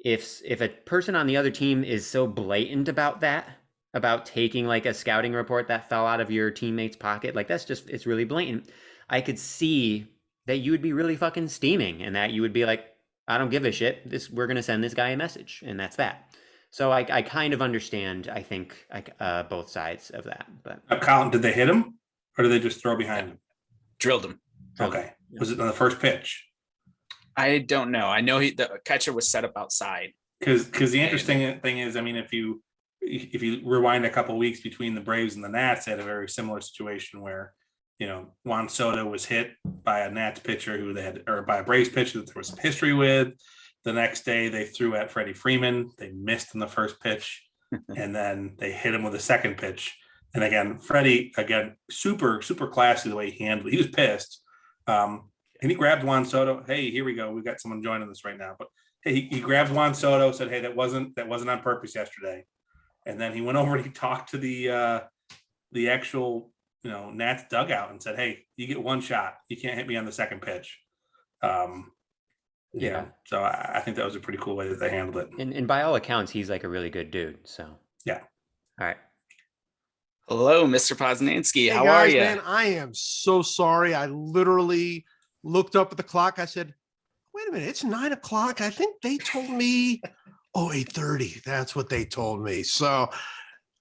if a person on the other team is so blatant about that, about taking like a scouting report that fell out of your teammate's pocket, like it's really blatant. I could see that you would be really fucking steaming and that you would be like, I don't give a shit. We're going to send this guy a message, and that's that. So I kind of understand, I think, both sides of that. But Colin, did they hit him or did they just throw behind him? Drilled him. Okay. Was it on the first pitch? I don't know. I know the catcher was set up outside. Because the interesting thing is, I mean, if you rewind a couple of weeks between the Braves and the Nats, they had a very similar situation where, Juan Soto was hit by a Nats pitcher or by a Braves pitcher that there was some history with. The next day they threw at Freddie Freeman. They missed in the first pitch, and then they hit him with a second pitch. And again, Freddie, super, super classy the way he handled it. He was pissed. And he grabbed Juan Soto. Hey, here we go. We've got someone joining us right now. But hey, he grabbed Juan Soto, said, hey, that wasn't on purpose yesterday. And then he went over and he talked to the actual, Nats dugout and said, hey, you get one shot. You can't hit me on the second pitch. So I think that was a pretty cool way that they handled it. And by all accounts, he's like a really good dude. So yeah. All right. Hello, Mr. Posnanski. Hey How guys, are you? Man, I am so sorry. I literally looked up at the clock. I said, wait a minute, it's 9 o'clock. I think they told me, 8:30. That's what they told me. So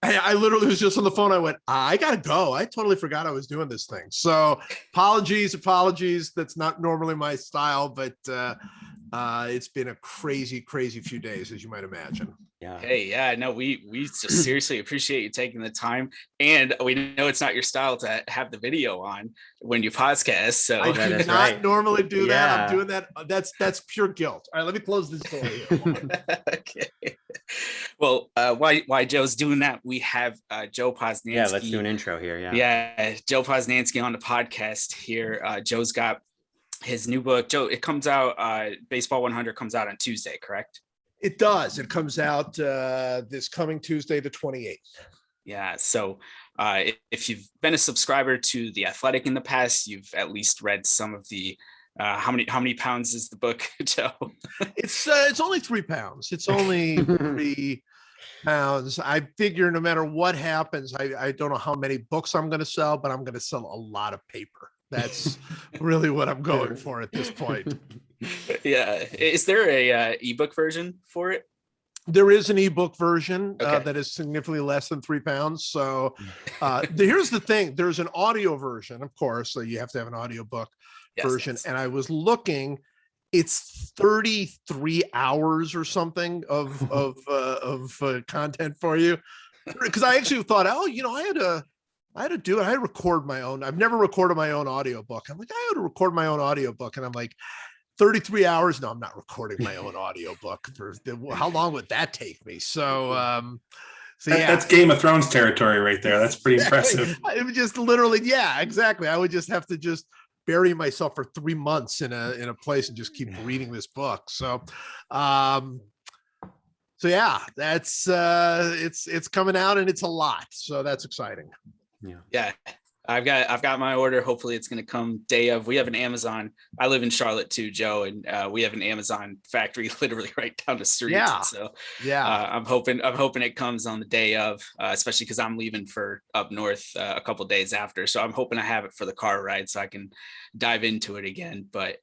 I literally was just on the phone. I went, I got to go. I totally forgot I was doing this thing. So apologies. That's not normally my style, but it's been a crazy few days, as you might imagine. Yeah. Hey, yeah, no, we just seriously appreciate you taking the time, and we know it's not your style to have the video on when you podcast. So I do not normally do that. I'm doing that. That's pure guilt. All right, let me close this door here. Okay. Well, while Joe's doing that, we have Joe Posnanski. Yeah, let's do an intro here. Yeah, Joe Posnanski on the podcast here. Joe's got his new book. Joe, it comes out, Baseball 100 comes out on Tuesday, correct? It does. It comes out this coming Tuesday, the 28th. Yeah. So if you've been a subscriber to The Athletic in the past, you've at least read some of the how many pounds is the book, Joe? It's only 3 pounds. It's only 3 pounds. I figure no matter what happens, I don't know how many books I'm going to sell, but I'm going to sell a lot of paper. That's really what I'm going for at this point. Yeah. Is there a ebook version for it? There is an ebook version Okay. that is significantly less than 3 pounds. So here's the thing. There's an audio version, of course, so you have to have an audiobook version. Yes. And I was looking, it's 33 hours or something of content for you. Because I actually thought, I had to record my own. I've never recorded my own audiobook. I'm like, I ought to record my own audiobook. And I'm like, 33 hours. No, I'm not recording my own audiobook. How long would that take me? So yeah. That's Game of Thrones territory right there. That's pretty impressive. It would just literally, yeah, exactly. I would just have to just bury myself for 3 months in a place and just keep reading this book. So yeah, that's it's coming out and it's a lot. So that's exciting. Yeah. I've got my order. Hopefully it's going to come day of. We have an Amazon. I live in Charlotte too, Joe, and we have an Amazon factory literally right down the street. Yeah. So yeah, I'm hoping it comes on the day of, especially because I'm leaving for up north a couple days after. So I'm hoping I have it for the car ride so I can dive into it again. But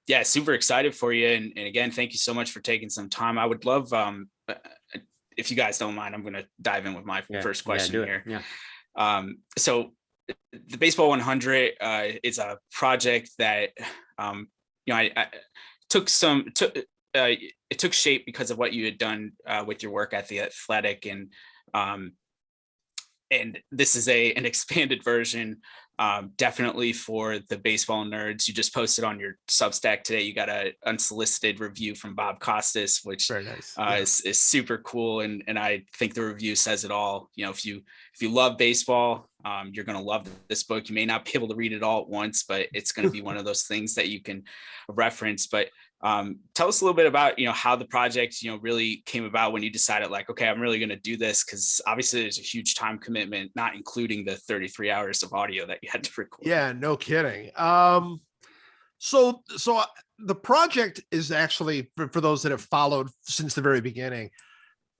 yeah, super excited for you. And again, thank you so much for taking some time. I would love, if you guys don't mind, I'm going to dive in with my first question here. Yeah. So the Baseball 100 is a project that I took it took shape because of what you had done with your work at The Athletic, and this is an expanded version Definitely for the baseball nerds. You just posted on your Substack today. You got an unsolicited review from Bob Costas, which Very nice. is super cool. And I think the review says it all. You know, if you love baseball, you're going to love this book. You may not be able to read it all at once, but it's going to be one of those things that you can reference. But tell us a little bit about, you know, how the project, you know, really came about when you decided like, okay, I'm really going to do this, because obviously there's a huge time commitment, not including the 33 hours of audio that you had to record. Yeah, no kidding. So the project is actually, for those that have followed since the very beginning,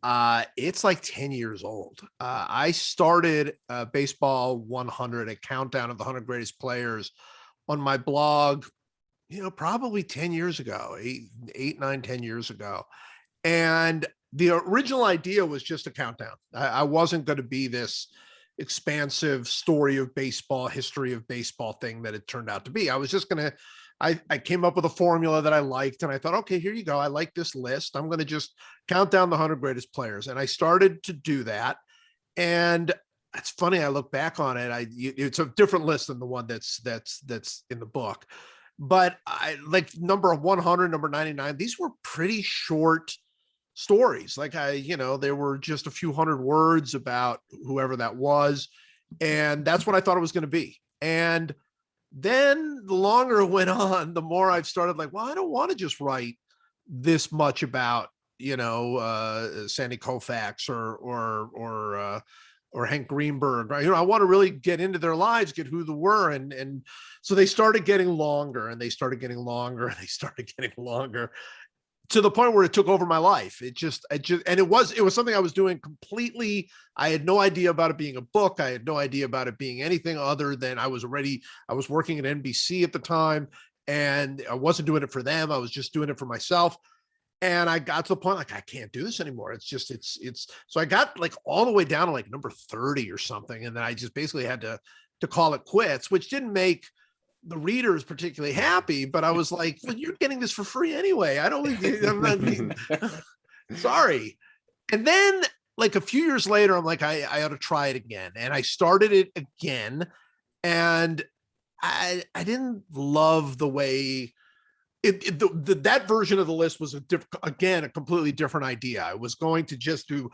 it's like 10 years old. I started Baseball 100, a countdown of the 100 greatest players, on my blog, you know, probably 10 years ago, 10 years ago. And the original idea was just a countdown. I wasn't going to be this expansive story of baseball, history of baseball thing that it turned out to be. I was just going to, I came up with a formula that I liked, and I thought, okay, here you go. I like this list. I'm going to just count down the 100 greatest players. And I started to do that. And it's funny, I look back on it. It's a different list than the one that's in the book. But I like number 100, number 99. These were pretty short stories. Like there were just a few hundred words about whoever that was. And that's what I thought it was going to be. And then the longer it went on, the more I've started like, well, I don't want to just write this much about, Sandy Koufax or Hank Greenberg, right? I want to really get into their lives, get who they were. And so they started getting longer, and they started getting longer, and they started getting longer, to the point where it took over my life. It was something I was doing completely. I had no idea about it being a book. I had no idea about it being anything other than I was working at NBC at the time, and I wasn't doing it for them. I was just doing it for myself. And I got to the point like, I can't do this anymore. So I got like all the way down to like number 30 or something. And then I just basically had to call it quits, which didn't make the readers particularly happy, but I was like, well, you're getting this for free anyway. I'm not sorry. And then like a few years later, I'm like, I ought to try it again. And I started it again. And I didn't love the way that version of the list was a completely different idea. I was going to just do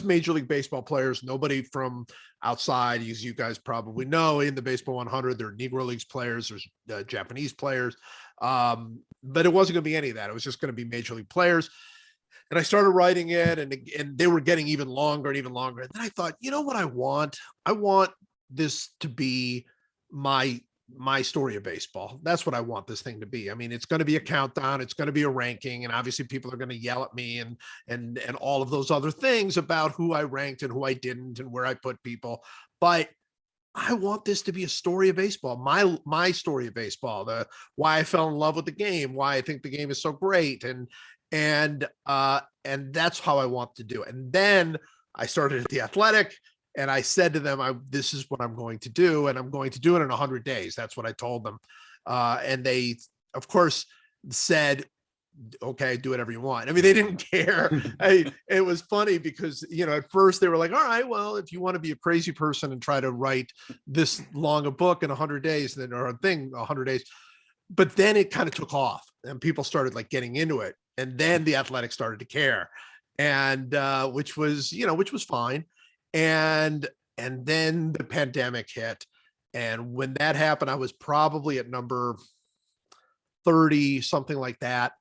Major League Baseball players, nobody from outside. As you guys probably know, in the Baseball 100, there are Negro Leagues players, there's Japanese players, but it wasn't going to be any of that. It was just going to be Major League players. And I started writing it, and they were getting even longer and even longer. And then I thought, you know what I want? I want this to be my story of baseball. That's what I want this thing to be. I mean, it's going to be a countdown. It's going to be a ranking. And obviously people are going to yell at me and all of those other things about who I ranked and who I didn't and where I put people. But I want this to be a story of baseball, my story of baseball, why I fell in love with the game, why I think the game is so great. And that's how I want to do it. And then I started at The Athletic, and I said to them, this is what I'm going to do, and I'm going to do it in 100 days. That's what I told them. And they, of course, said, okay, do whatever you want. I mean, they didn't care. It was funny because, at first they were like, all right, well, if you want to be a crazy person and try to write this long a book in 100 days, or a thing 100 days. But then it kind of took off, and people started like getting into it. And then The Athletic started to care, and which was fine. And then the pandemic hit. And when that happened, I was probably at number 30, something like that.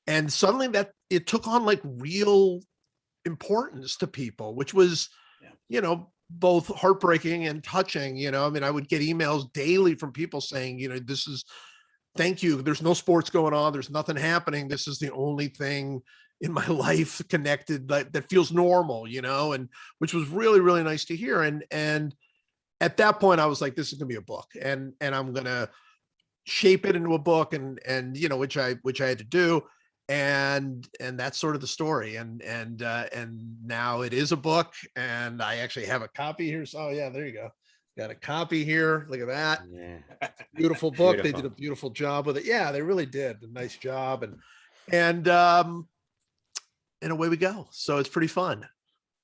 And suddenly that it took on like real importance to people, which was, both heartbreaking and touching. I mean, I would get emails daily from people saying, thank you. There's no sports going on. There's nothing happening. This is the only thing in my life connected that feels normal, and which was really, really nice to hear. And at that point I was like, this is going to be a book, and I'm going to shape it into a book, and which I had to do. And that's sort of the story. And now it is a book, and I actually have a copy here. So yeah, there you go. Got a copy here. Look at that. Yeah. Beautiful book. Beautiful. They did a beautiful job with it. Yeah, they really did a nice job. And away we go. So it's pretty fun.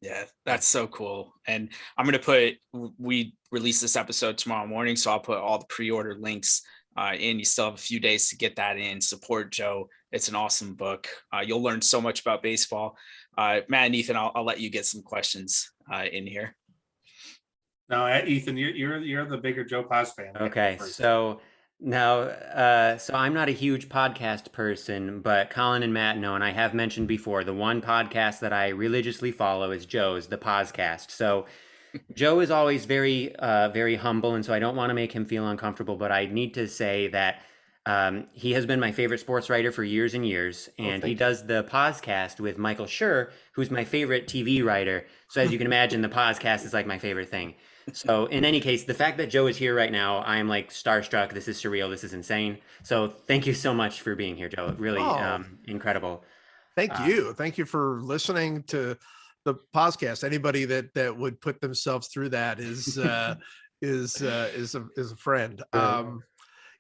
Yeah, that's so cool. And I'm going to we release this episode tomorrow morning, so I'll put all the pre-order links in. You still have a few days to get that in. Support Joe. It's an awesome book. You'll learn so much about baseball. Matt and Ethan, I'll let you get some questions in here. No, Ethan, you're the bigger Joe Paz fan. Okay, so now, so I'm not a huge podcast person, but Colin and Matt know, and I have mentioned before, the one podcast that I religiously follow is Joe's, the Pawscast. So Joe is always very, very humble, and so I don't want to make him feel uncomfortable, but I need to say that he has been my favorite sports writer for years and years, and he does the Pawscast with Michael Schur, who's my favorite TV writer. So as you can imagine, the Pawscast is like my favorite thing. So in any case, the fact that Joe is here right now, I am like starstruck. This is surreal. This is insane. So thank you so much for being here, Joe. Really incredible. Thank you. Thank you for listening to the podcast. Anybody that would put themselves through that is a friend.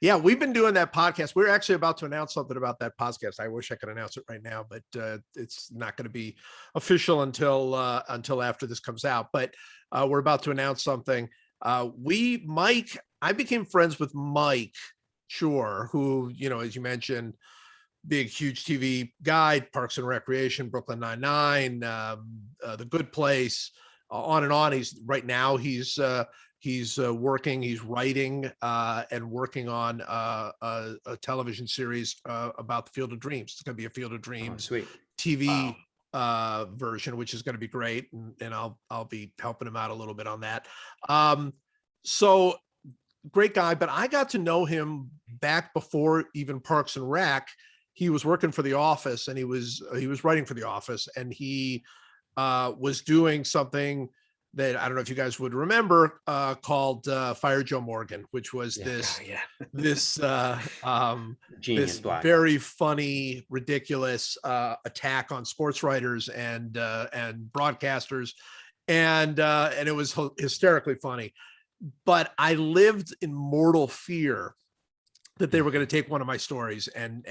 Yeah, we've been doing that podcast. We're actually about to announce something about that podcast. I wish I could announce it right now, but it's not going to be official until after this comes out. But we're about to announce something. I became friends with Mike Schur, who, as you mentioned, big, huge TV guy, Parks and Recreation, Brooklyn Nine-Nine, The Good Place, on and on. He's working, he's writing and working on a television series about the Field of Dreams. It's going to be a Field of Dreams TV version, which is going to be great. And I'll be helping him out a little bit on that. So great guy, but I got to know him back before even Parks and Rec. He was working for The Office, and he was writing for The Office, and he was doing something that I don't know if you guys would remember, called Fire Joe Morgan, which was this very funny, ridiculous attack on sports writers and broadcasters, and it was hysterically funny. But I lived in mortal fear that they were going to take one of my stories. And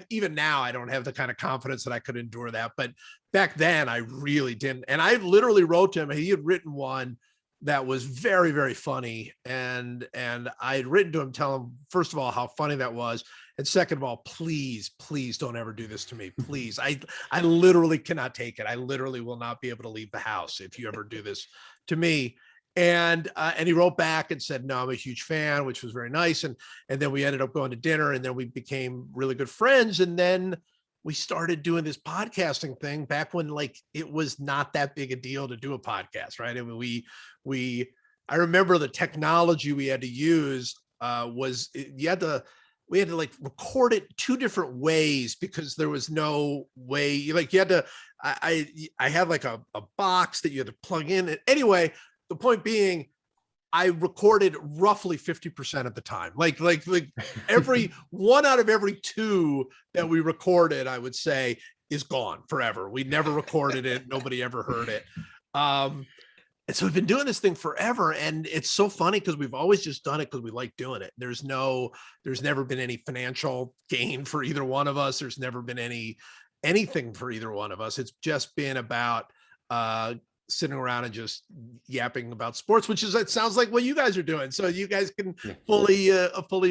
even now, I don't have the kind of confidence that I could endure that. But back then I really didn't. And I literally wrote to him. He had written one that was very, very funny. And I had written to him, tell him, first of all, how funny that was. And second of all, please don't ever do this to me. Please. I literally cannot take it. I literally will not be able to leave the house if you ever do this to me. And he wrote back and said, no, I'm a huge fan, which was very nice. And then we ended up going to dinner, and then we became really good friends. And then we started doing this podcasting thing back when it was not that big a deal to do a podcast, right? I mean, I remember the technology we had to use we had to record it two different ways, because there was no way you had to, I had a box that you had to plug in. Anyway, the point being, I recorded roughly 50% of the time. Like every one out of every two that we recorded, I would say, is gone forever. We never recorded it. Nobody ever heard it. And so we've been doing this thing forever. And it's so funny because we've always just done it because we like doing it. There's never been any financial gain for either one of us. There's never been anything for either one of us. It's just been about sitting around and just yapping about sports, it sounds like what you guys are doing. So you guys can fully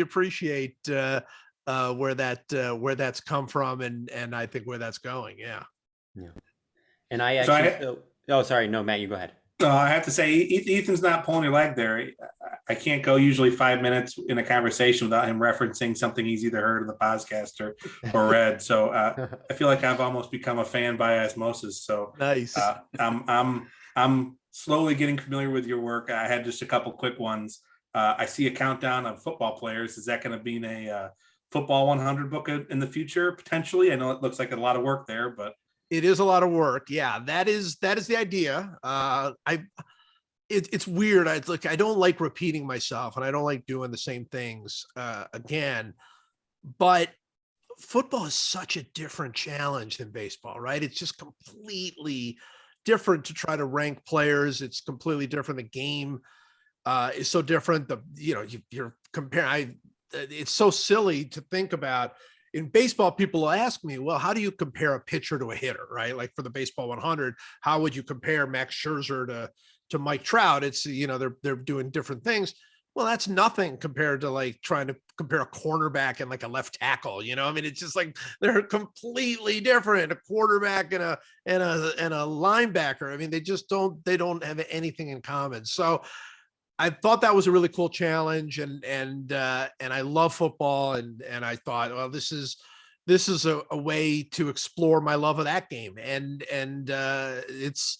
appreciate where that's come from, and I think where that's going. Yeah. And I actually, sorry, no, Matt, you go ahead. I have to say, Ethan's not pulling your leg there. I can't go usually 5 minutes in a conversation without him referencing something he's either heard in the podcast or read. So I feel like I've almost become a fan by osmosis. So nice. I'm slowly getting familiar with your work. I had just a couple quick ones. I see a countdown of football players. Is that going to be a football 100 book in the future potentially? I know it looks like a lot of work there, but it is a lot of work. Yeah, that is the idea. It's weird. I don't like repeating myself, and I don't like doing the same things again. But football is such a different challenge than baseball, right? It's just completely different to try to rank players. It's completely different. The game is so different. You're comparing. It's so silly to think about. in baseball, people will ask me, well, how do you compare a pitcher to a hitter, right? Like for the baseball 100, how would you compare Max Scherzer to Mike Trout? It's, they're doing different things. Well, that's nothing compared to like trying to compare a cornerback and like a left tackle. I mean, it's just like they're completely different. A quarterback and a linebacker. I mean, they don't have anything in common. So I thought that was a really cool challenge, and I love football, and I thought, well, this is a way to explore my love of that game, and it's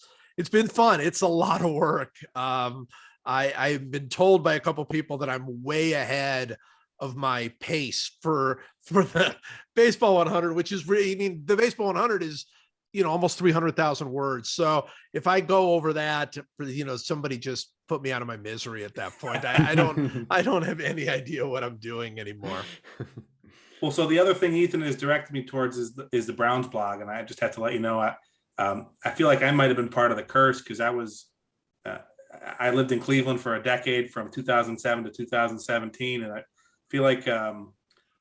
been fun. It's a lot of work. I've been told by a couple of people that I'm way ahead of my pace for the baseball 100, which is really, I mean, the baseball 100 is, almost 300,000 words. So if I go over that, somebody just put me out of my misery at that point. I don't have any idea what I'm doing anymore. Well, so the other thing Ethan has directed me towards is the Browns blog. And I just have to let you know, I feel like I might've been part of the curse, because I lived in Cleveland for a decade, from 2007 to 2017. And I feel like,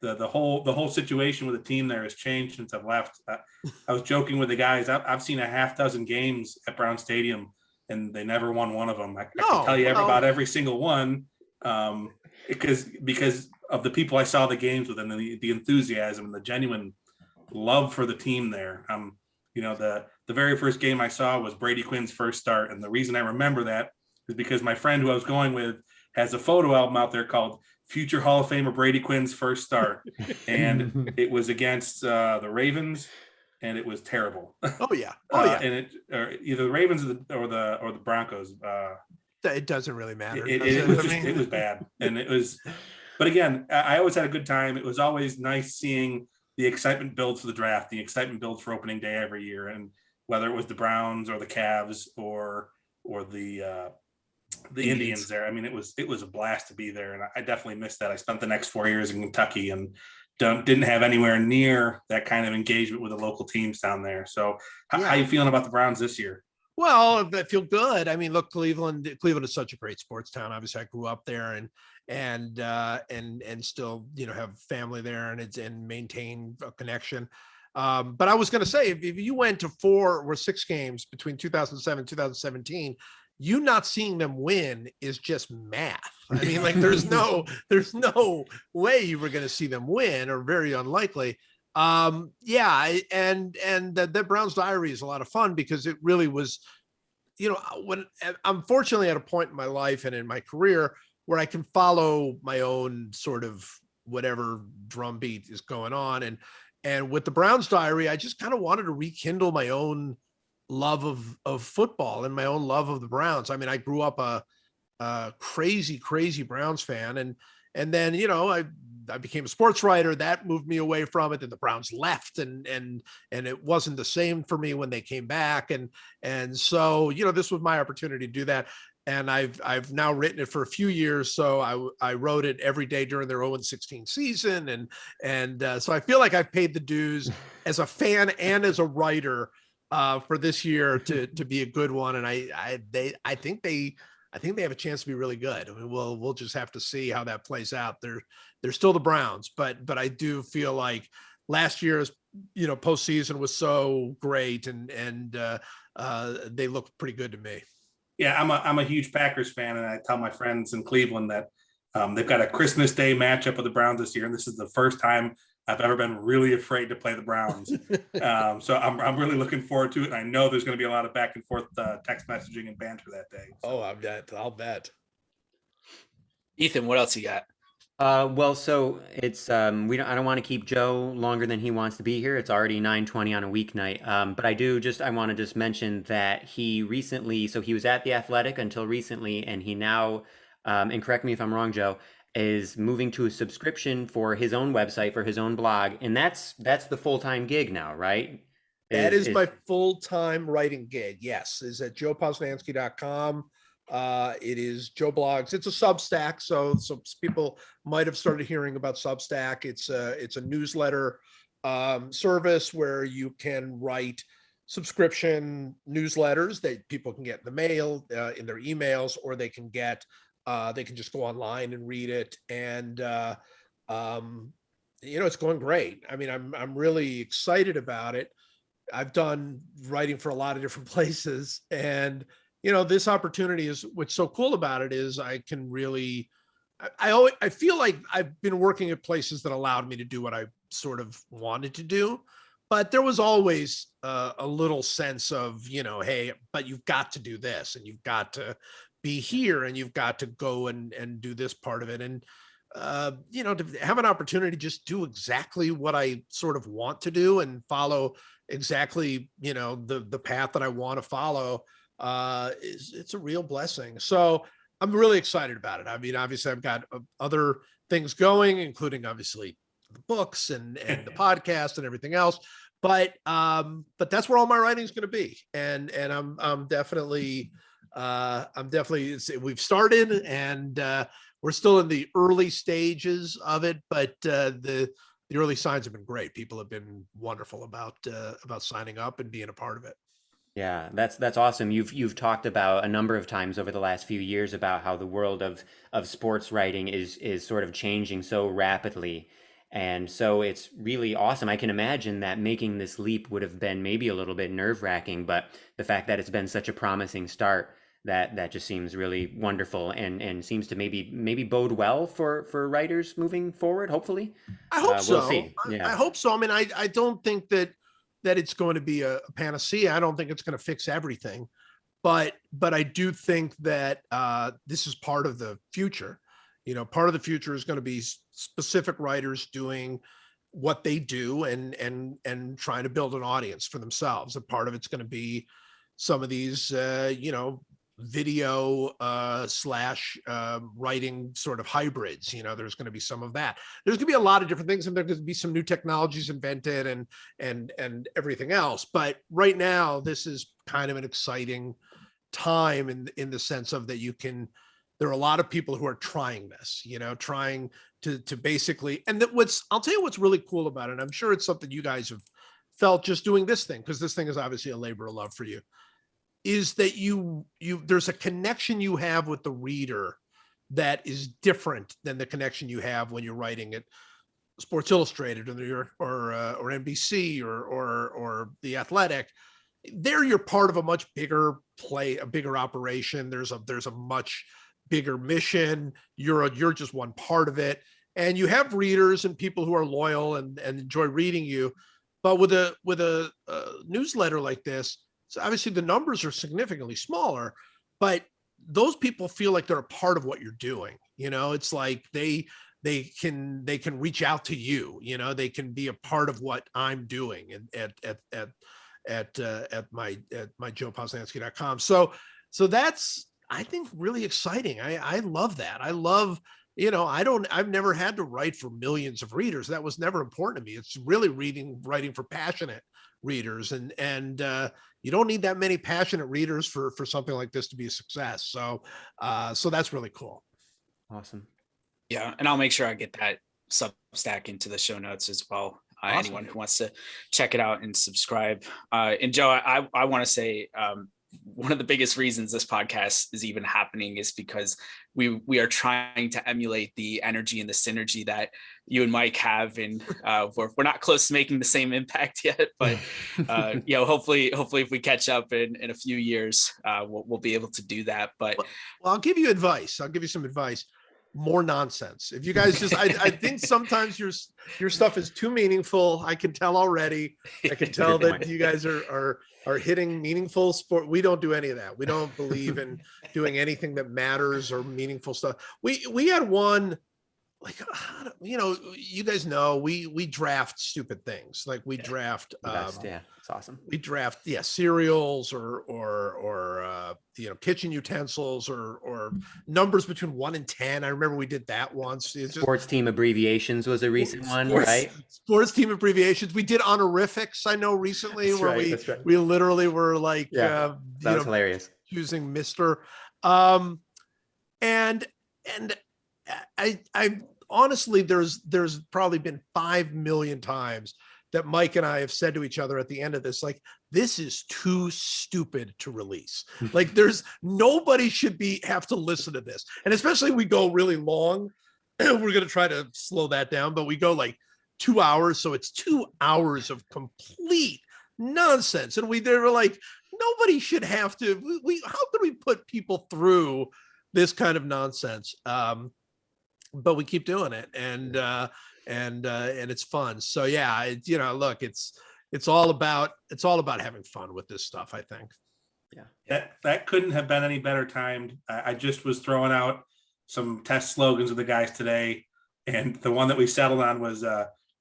the whole situation with the team there has changed since I've left. I was joking with the guys. I've seen a half dozen games at Brown Stadium, and they never won one of them. I can tell you about every single one, because of the people I saw the games with, and the enthusiasm and the genuine love for the team there. The very first game I saw was Brady Quinn's first start, and the reason I remember that is because my friend who I was going with has a photo album out there called Future Hall of Famer Brady Quinn's First Start, and it was against the Ravens, and it was terrible. Oh yeah, and it either the Ravens or the Broncos. It doesn't really matter. It was bad, and it was. But again, I always had a good time. It was always nice seeing the excitement build for the draft, the excitement build for opening day every year, and whether it was the Browns or the Cavs or the Indians there. I mean, it was a blast to be there, and I definitely missed that. I spent the next 4 years in Kentucky and didn't have anywhere near that kind of engagement with the local teams down there. So how are you feeling about the Browns this year? Well, I feel good. I mean, look, Cleveland is such a great sports town. Obviously I grew up there and still, have family there and maintain a connection. But I was going to say, if you went to 4 or 6 games between 2007 and 2017, you not seeing them win is just math. I mean, like there's no way you were going to see them win, or very unlikely. And the Browns Diary is a lot of fun, because it really was, when I'm fortunately at a point in my life and in my career where I can follow my own sort of whatever drumbeat is going on. And with the Browns Diary, I just kind of wanted to rekindle my own love of football and my own love of the Browns. I mean, I grew up a crazy Browns fan, and then I became a sports writer. That moved me away from it. Then the Browns left, and it wasn't the same for me when they came back. And so this was my opportunity to do that. And I've now written it for a few years. So I wrote it every day during their 0-16 season, and so I feel like I've paid the dues as a fan and as a writer for this year to be a good one. And I think they have a chance to be really good. I mean, we'll just have to see how that plays out. They're still the Browns, but I do feel like last year's postseason was so great, and they look pretty good to me. Yeah, I'm a huge Packers fan, and I tell my friends in Cleveland that they've got a Christmas Day matchup with the Browns this year, and this is the first time I've ever been really afraid to play the Browns. So I'm really looking forward to it. And I know there's going to be a lot of back and forth text messaging and banter that day. So. Oh, I'll bet. Ethan, what else you got? Well, so it's I don't want to keep Joe longer than he wants to be here. It's already 9:20 on a weeknight. But I want to just mention that he was at the Athletic until recently, and he now, and correct me if I'm wrong, Joe, is moving to a subscription for his own website, for his own blog, and that's the full-time gig now, right? That is my full-time writing gig. Yes, is at joeposnanski.com. It is Joe Blogs. It's a Substack, so people might have started hearing about Substack. It's a newsletter service where you can write subscription newsletters that people can get in the mail, in their emails, or they can just go online and read it. And it's going great. I mean, I'm really excited about it. I've done writing for a lot of different places, and this opportunity is what's so cool about it is I can really, I feel like I've been working at places that allowed me to do what I sort of wanted to do, but there was always a little sense of, hey, but you've got to do this, and you've got to be here, and you've got to go and do this part of it. And to have an opportunity to just do exactly what I sort of want to do and follow exactly, the path that I want to follow, it's a real blessing. So I'm really excited about it. I mean, obviously I've got other things going, including obviously the books and the podcast and everything else. But that's where all my writing is going to be. And I'm definitely we've started, and we're still in the early stages of it, but the early signs have been great. People have been wonderful about signing up and being a part of it. Yeah, that's awesome. You've talked about a number of times over the last few years about how the world of sports writing is sort of changing so rapidly. And so it's really awesome. I can imagine that making this leap would have been maybe a little bit nerve-wracking, but the fact that it's been such a promising start, that just seems really wonderful, and seems to maybe bode well for writers moving forward, hopefully. I hope so. We'll see. Yeah. I hope so. I mean, I don't think that it's going to be a panacea. I don't think it's going to fix everything, but I do think that this is part of the future. Part of the future is going to be specific writers doing what they do and trying to build an audience for themselves. And part of it's going to be some of these, video / writing sort of hybrids. There's going to be some of that. There's going to be a lot of different things, and there's going to be some new technologies invented and everything else. But right now, this is kind of an exciting time in the sense of that there are a lot of people who are trying this, trying to basically, and I'll tell you what's really cool about it. And I'm sure it's something you guys have felt just doing this thing, because this thing is obviously a labor of love for you, is that there's a connection you have with the reader that is different than the connection you have when you're writing at Sports Illustrated or NBC or The Athletic. There, you're part of a much bigger a bigger operation. There's a much bigger mission. You're just one part of it, and you have readers and people who are loyal and enjoy reading you. But with a newsletter like this, so obviously the numbers are significantly smaller, but those people feel like they're a part of what you're doing. It's like they can reach out to you. They can be a part of what I'm doing at my Posnanski.com. So that's, I think, really exciting. I love that. I love, I've never had to write for millions of readers. That was never important to me. It's really writing for passionate readers, and you don't need that many passionate readers for something like this to be a success. So that's really cool. Awesome. Yeah, and I'll make sure I get that Substack into the show notes as well. Awesome. Anyone who wants to check it out and subscribe. And Joe, I want to say, one of the biggest reasons this podcast is even happening is because we are trying to emulate the energy and the synergy that you and Mike have, and we're not close to making the same impact yet, but hopefully if we catch up in a few years, we'll be able to do that. But well, I'll give you advice. I'll give you some advice. More nonsense. If you guys just, I think sometimes your stuff is too meaningful. I can tell already. I can tell that you guys are hitting meaningful sport. We don't do any of that. We don't believe in doing anything that matters or meaningful stuff. We had one, like, you guys know, we draft stupid things. Like we draft, it's awesome. We draft, cereals or kitchen utensils or numbers between 1 and 10. I remember we did that once. Sports team abbreviations was a recent one, right? Sports team abbreviations. We did honorifics, I know, recently. We literally were like, that was hilarious. Using Mr. And I honestly, there's probably been 5 million times that Mike and I have said to each other at the end of this, like, this is too stupid to release. Like, nobody should have to listen to this. And especially we go really long, we're going to try to slow that down, but we go like 2 hours. So it's 2 hours of complete nonsense. And they were like, nobody should have to, how could we put people through this kind of nonsense? But we keep doing it, and it's fun. So yeah, look, it's all about having fun with this stuff, I think. Yeah, that couldn't have been any better timed. I just was throwing out some test slogans with the guys today, and the one that we settled on was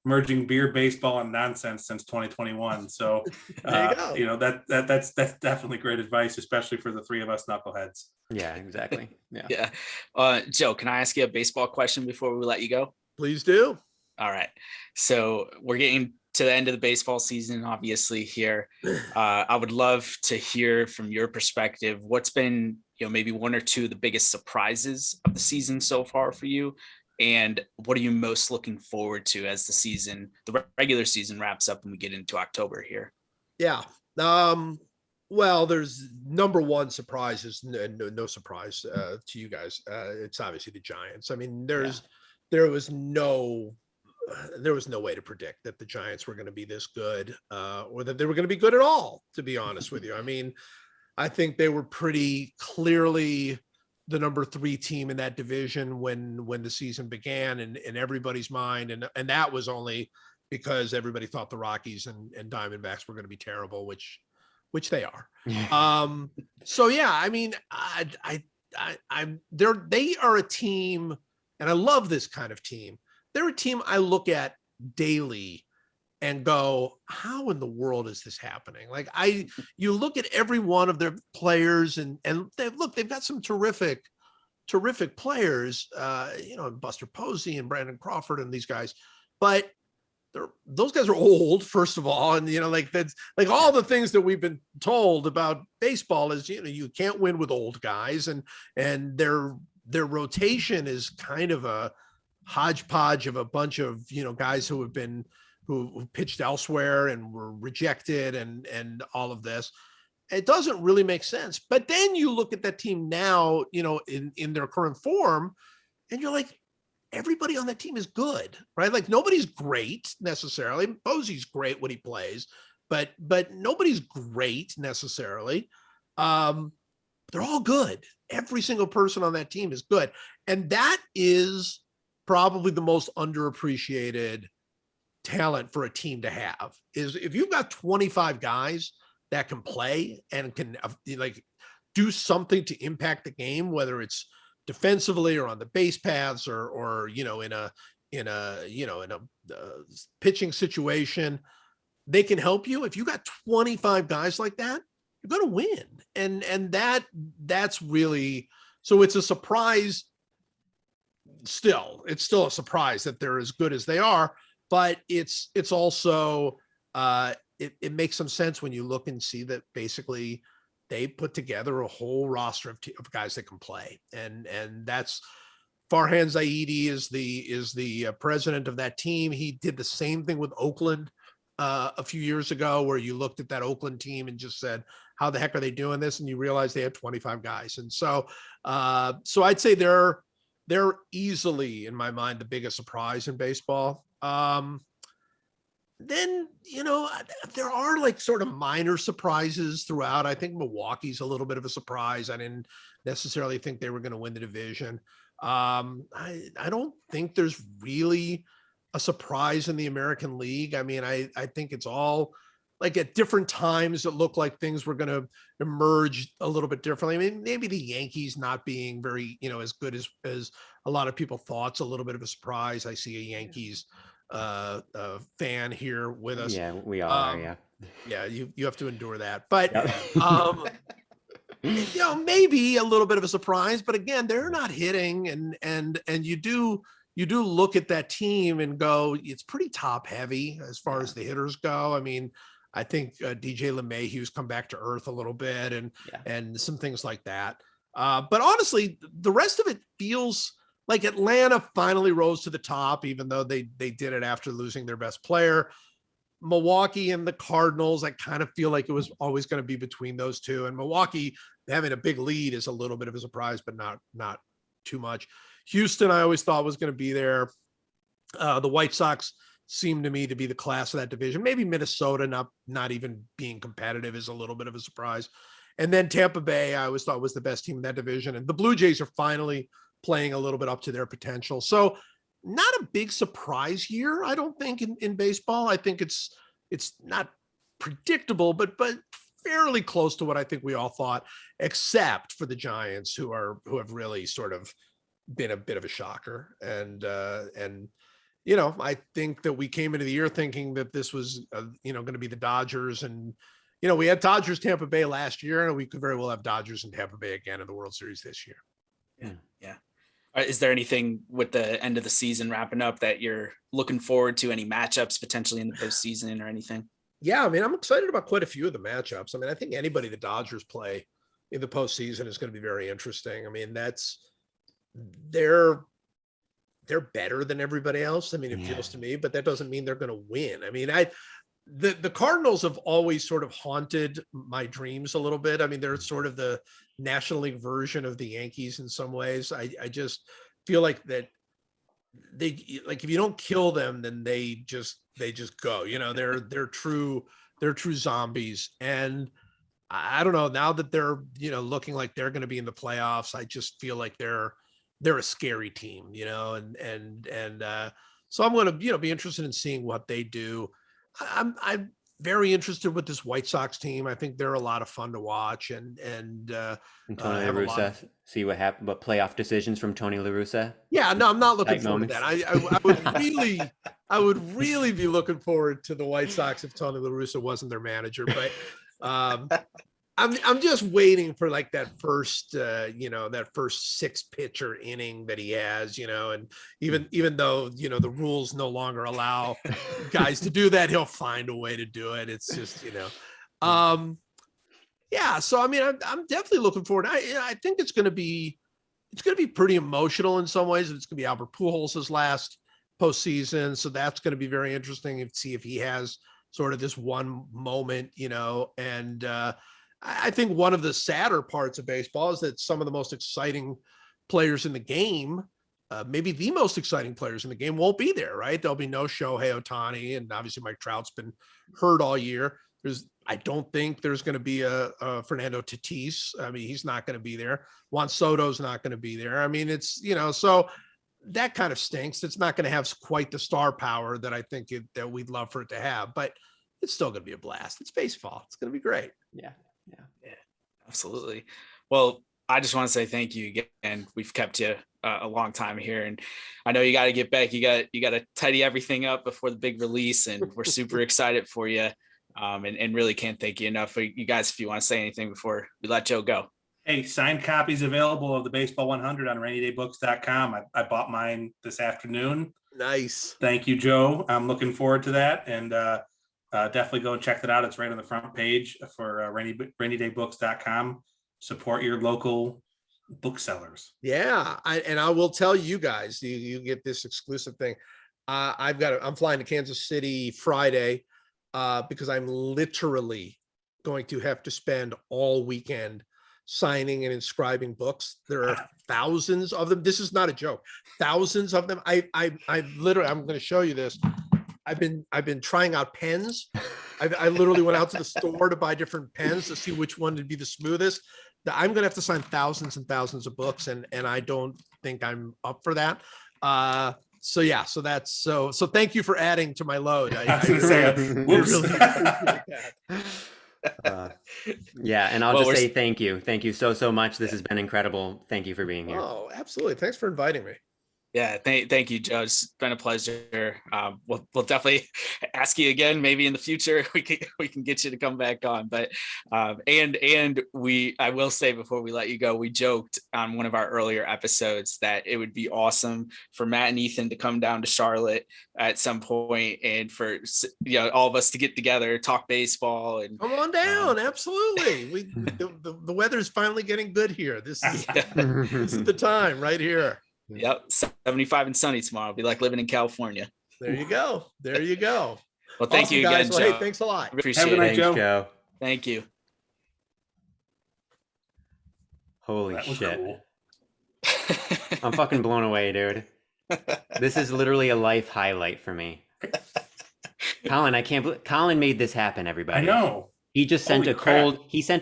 merging beer, baseball, and nonsense since 2021. So that's definitely great advice, especially for the three of us knuckleheads. Yeah, exactly. Yeah. Yeah. Joe, can I ask you a baseball question before we let you go? Please do. All right. So we're getting to the end of the baseball season, obviously here. I would love to hear from your perspective, what's been, maybe one or two of the biggest surprises of the season so far for you? And what are you most looking forward to as the regular season wraps up and we get into October here? Yeah. Well, there's number one surprise is no surprise to you guys. It's obviously the Giants. I mean, there was no way to predict that the Giants were going to be this good, or that they were going to be good at all, to be honest with you. I mean, I think they were pretty clearly the number 3 team in that division when the season began, in everybody's mind. And that was only because everybody thought the Rockies and Diamondbacks were going to be terrible, which they are. So yeah, I mean, they are a team, and I love this kind of team. They're a team I look at daily and go, how in the world is this happening? Like you look at every one of their players and they've got some terrific players, Buster Posey and Brandon Crawford and these guys, but those guys are old, first of all. And, that's like all the things that we've been told about baseball is, you can't win with old guys, and their rotation is kind of a hodgepodge of a bunch of, guys who pitched elsewhere and were rejected and all of this. It doesn't really make sense. But then you look at that team now, in their current form, and you're like, everybody on that team is good, right? Like nobody's great necessarily. Posey's great when he plays, but nobody's great necessarily. They're all good. Every single person on that team is good. And that is probably the most underappreciated talent for a team to have, is if you've got 25 guys that can play and can do something to impact the game, whether it's defensively or on the base paths or in a pitching situation, they can help you. If you got 25 guys like that, you're going to win. And that's really, so it's a surprise. It's still a surprise that they're as good as they are, but it's also it makes some sense when you look and see that basically they put together a whole roster of guys that can play, and that's Farhan Zaidi is the president of that team. He did the same thing with Oakland a few years ago, where you looked at that Oakland team and just said, how the heck are they doing this? And you realize they had 25 guys. And so I'd say they're easily, in my mind, the biggest surprise in baseball. Then, there are like sort of minor surprises throughout. I think Milwaukee's a little bit of a surprise. I didn't necessarily think they were going to win the division. I don't think there's really a surprise in the American League. I mean, I think it's all like at different times it looked like things were going to emerge a little bit differently. I mean, maybe the Yankees not being very, as good as a lot of people thought, it's a little bit of a surprise. I see a Yankees fan here with us. Yeah, we are. Yeah, you have to endure that. But maybe a little bit of a surprise, but again, they're not hitting, and you do look at that team and go, it's pretty top heavy as far as the hitters go. I mean, I think DJ LeMahieu's come back to earth a little bit, and some things like that. But honestly, the rest of it feels like Atlanta finally rose to the top, even though they did it after losing their best player. Milwaukee and the Cardinals, I kind of feel like it was always going to be between those two. And Milwaukee having a big lead is a little bit of a surprise, but not too much. Houston, I always thought was going to be there. The White Sox seem to me to be the class of that division. Maybe Minnesota not even being competitive is a little bit of a surprise. And then Tampa Bay, I always thought was the best team in that division. And the Blue Jays are finally playing a little bit up to their potential. So not a big surprise year, I don't think, in baseball. I think it's not predictable, but fairly close to what I think we all thought, except for the Giants, who have really sort of been a bit of a shocker. And I think that we came into the year thinking that this was going to be the Dodgers, and we had Dodgers Tampa Bay last year, and we could very well have Dodgers and Tampa Bay again in the World Series this year. Yeah. Is there anything with the end of the season wrapping up that you're looking forward to? Any matchups potentially in the postseason or anything? Yeah, I mean, I'm excited about quite a few of the matchups. I mean, I think anybody the Dodgers play in the postseason is going to be very interesting. I mean, they're better than everybody else. I mean, it feels to me, but that doesn't mean they're going to win. I mean, the Cardinals have always sort of haunted my dreams a little bit. I mean, they're sort of the National League version of the Yankees in some ways. I just feel like that if you don't kill them, then they just go, they're true zombies. And I don't know, now that they're, looking like they're going to be in the playoffs, I just feel like they're a scary team, and so I'm going to, be interested in seeing what they do. I'm very interested with this White Sox team. I think they're a lot of fun to watch, and Tony La Russa, see what happened, but playoff decisions from Tony La Russa. Yeah, no, I'm not looking forward to that. I would really be looking forward to the White Sox if Tony La Russa wasn't their manager, but I'm just waiting for like that first 6 pitcher inning that he has, and even though, the rules no longer allow guys to do that, he'll find a way to do it. It's just, so, I mean, I'm definitely looking forward. I think it's going to be pretty emotional in some ways. It's going to be Albert Pujols' last postseason. So that's going to be very interesting to see if he has sort of this one moment, and, I think one of the sadder parts of baseball is that some of the most exciting players in the game, maybe the most exciting players in the game, won't be there, right? There'll be no Shohei Ohtani, and obviously Mike Trout's been hurt all year. I don't think there's going to be a Fernando Tatis. I mean, he's not going to be there. Juan Soto's not going to be there. I mean, it's, so that kind of stinks. It's not going to have quite the star power that I think that we'd love for it to have, but it's still going to be a blast. It's baseball. It's going to be great. Yeah, absolutely. Well, I just want to say thank you again. We've kept you a long time here, and I know you got to get back. You got to tidy everything up before the big release, and we're super excited for you. And really can't thank you enough. You guys, if you want to say anything before we let Joe go. Hey, signed copies available of the Baseball 100 on rainydaybooks.com. I bought mine this afternoon. Nice. Thank you, Joe. I'm looking forward to that, and definitely go and check that out. It's right on the front page for rainydaybooks.com. Support your local booksellers. Yeah, I will tell you guys, you get this exclusive thing. I'm flying to Kansas City Friday because I'm literally going to have to spend all weekend signing and inscribing books. There are thousands of them. This is not a joke. Thousands of them. I literally, I'm going to show you this. I've been trying out pens. I literally went out to the store to buy different pens to see which one would be the smoothest. I'm going to have to sign thousands and thousands of books, and I don't think I'm up for that. So thank you for adding to my load. I really appreciate that. And I'll just say thank you so much. This has been incredible. Thank you for being here. Oh, absolutely. Thanks for inviting me. Yeah, thank you, Joe. It's been a pleasure. We'll definitely ask you again. Maybe in the future we can get you to come back on. But I will say before we let you go, we joked on one of our earlier episodes that it would be awesome for Matt and Ethan to come down to Charlotte at some point, and for all of us to get together, talk baseball, and come on down. Absolutely, the weather's finally getting good here. This is the time right here. Yep, 75 and sunny tomorrow. It'll be like living in California. There you go. Well, thank you again, guys. Joe. Hey, thanks a lot. Appreciate Have a night, it. Joe. Thank you. Holy shit. Cool. I'm fucking blown away, dude. This is literally a life highlight for me. Colin, I can't believe Colin made this happen, everybody. I know. He just sent Holy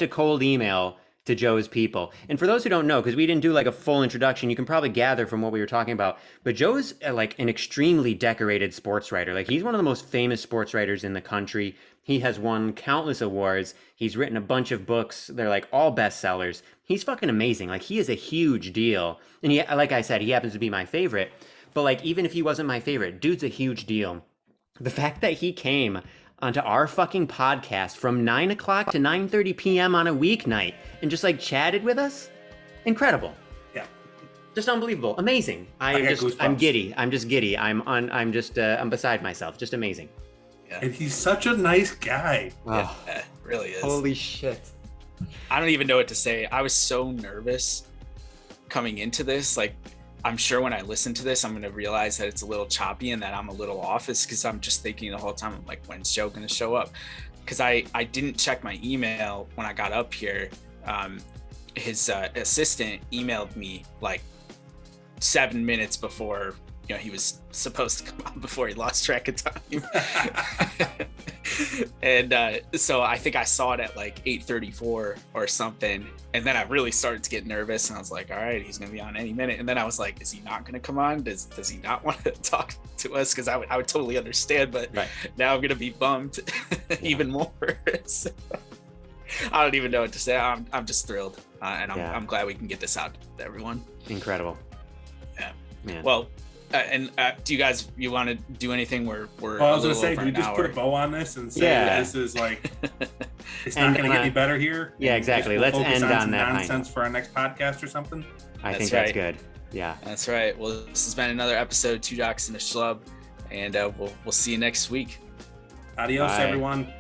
a cold email to Joe's people. And for those who don't know, because we didn't do like a full introduction, you can probably gather from what we were talking about, but Joe's like an extremely decorated sports writer. Like he's one of the most famous sports writers in the country. He has won countless awards. He's written a bunch of books. They're like all bestsellers. He's fucking amazing. Like he is a huge deal. And he, like I said, he happens to be my favorite. But like, even if he wasn't my favorite, dude's a huge deal. The fact that he came onto our fucking podcast from 9 o'clock to 9:30 p.m. on a weeknight and just like chatted with us, incredible. Yeah, just unbelievable, amazing. I'm giddy. I'm just giddy. I'm beside myself. Just amazing. Yeah. And he's such a nice guy. Oh, Yeah, really is. holy shit. I don't even know what to say. I was so nervous coming into this. Like, I'm sure when I listen to this, I'm going to realize that it's a little choppy and that I'm a little off. It's because I'm just thinking the whole time, I'm like, when's Joe going to show up? Because I didn't check my email when I got up here. His assistant emailed me like 7 minutes before, you know, he was supposed to come on, before he lost track of time. And so I think I saw it at like 8:34 or something. And then I really started to get nervous and I was like, all right, he's going to be on any minute. And then I was like, is he not going to come on? Does he not want to talk to us? Because I would totally understand, but Right. Now I'm going to be bummed even more. So, I don't even know what to say. I'm just thrilled. And I'm glad we can get this out to everyone. Incredible. Yeah. Man. Well, do you want to do anything? We're Well, I was going to say, do we just put a bow on this and say this is like, it's not going to get any better here? Yeah, exactly. We'll Let's focus end on some that nonsense for our next podcast or something. I think That's that's good. Yeah. That's right. Well, this has been another episode, Two Jocks and a Schlub, and we'll see you next week. Adios, Bye. everyone.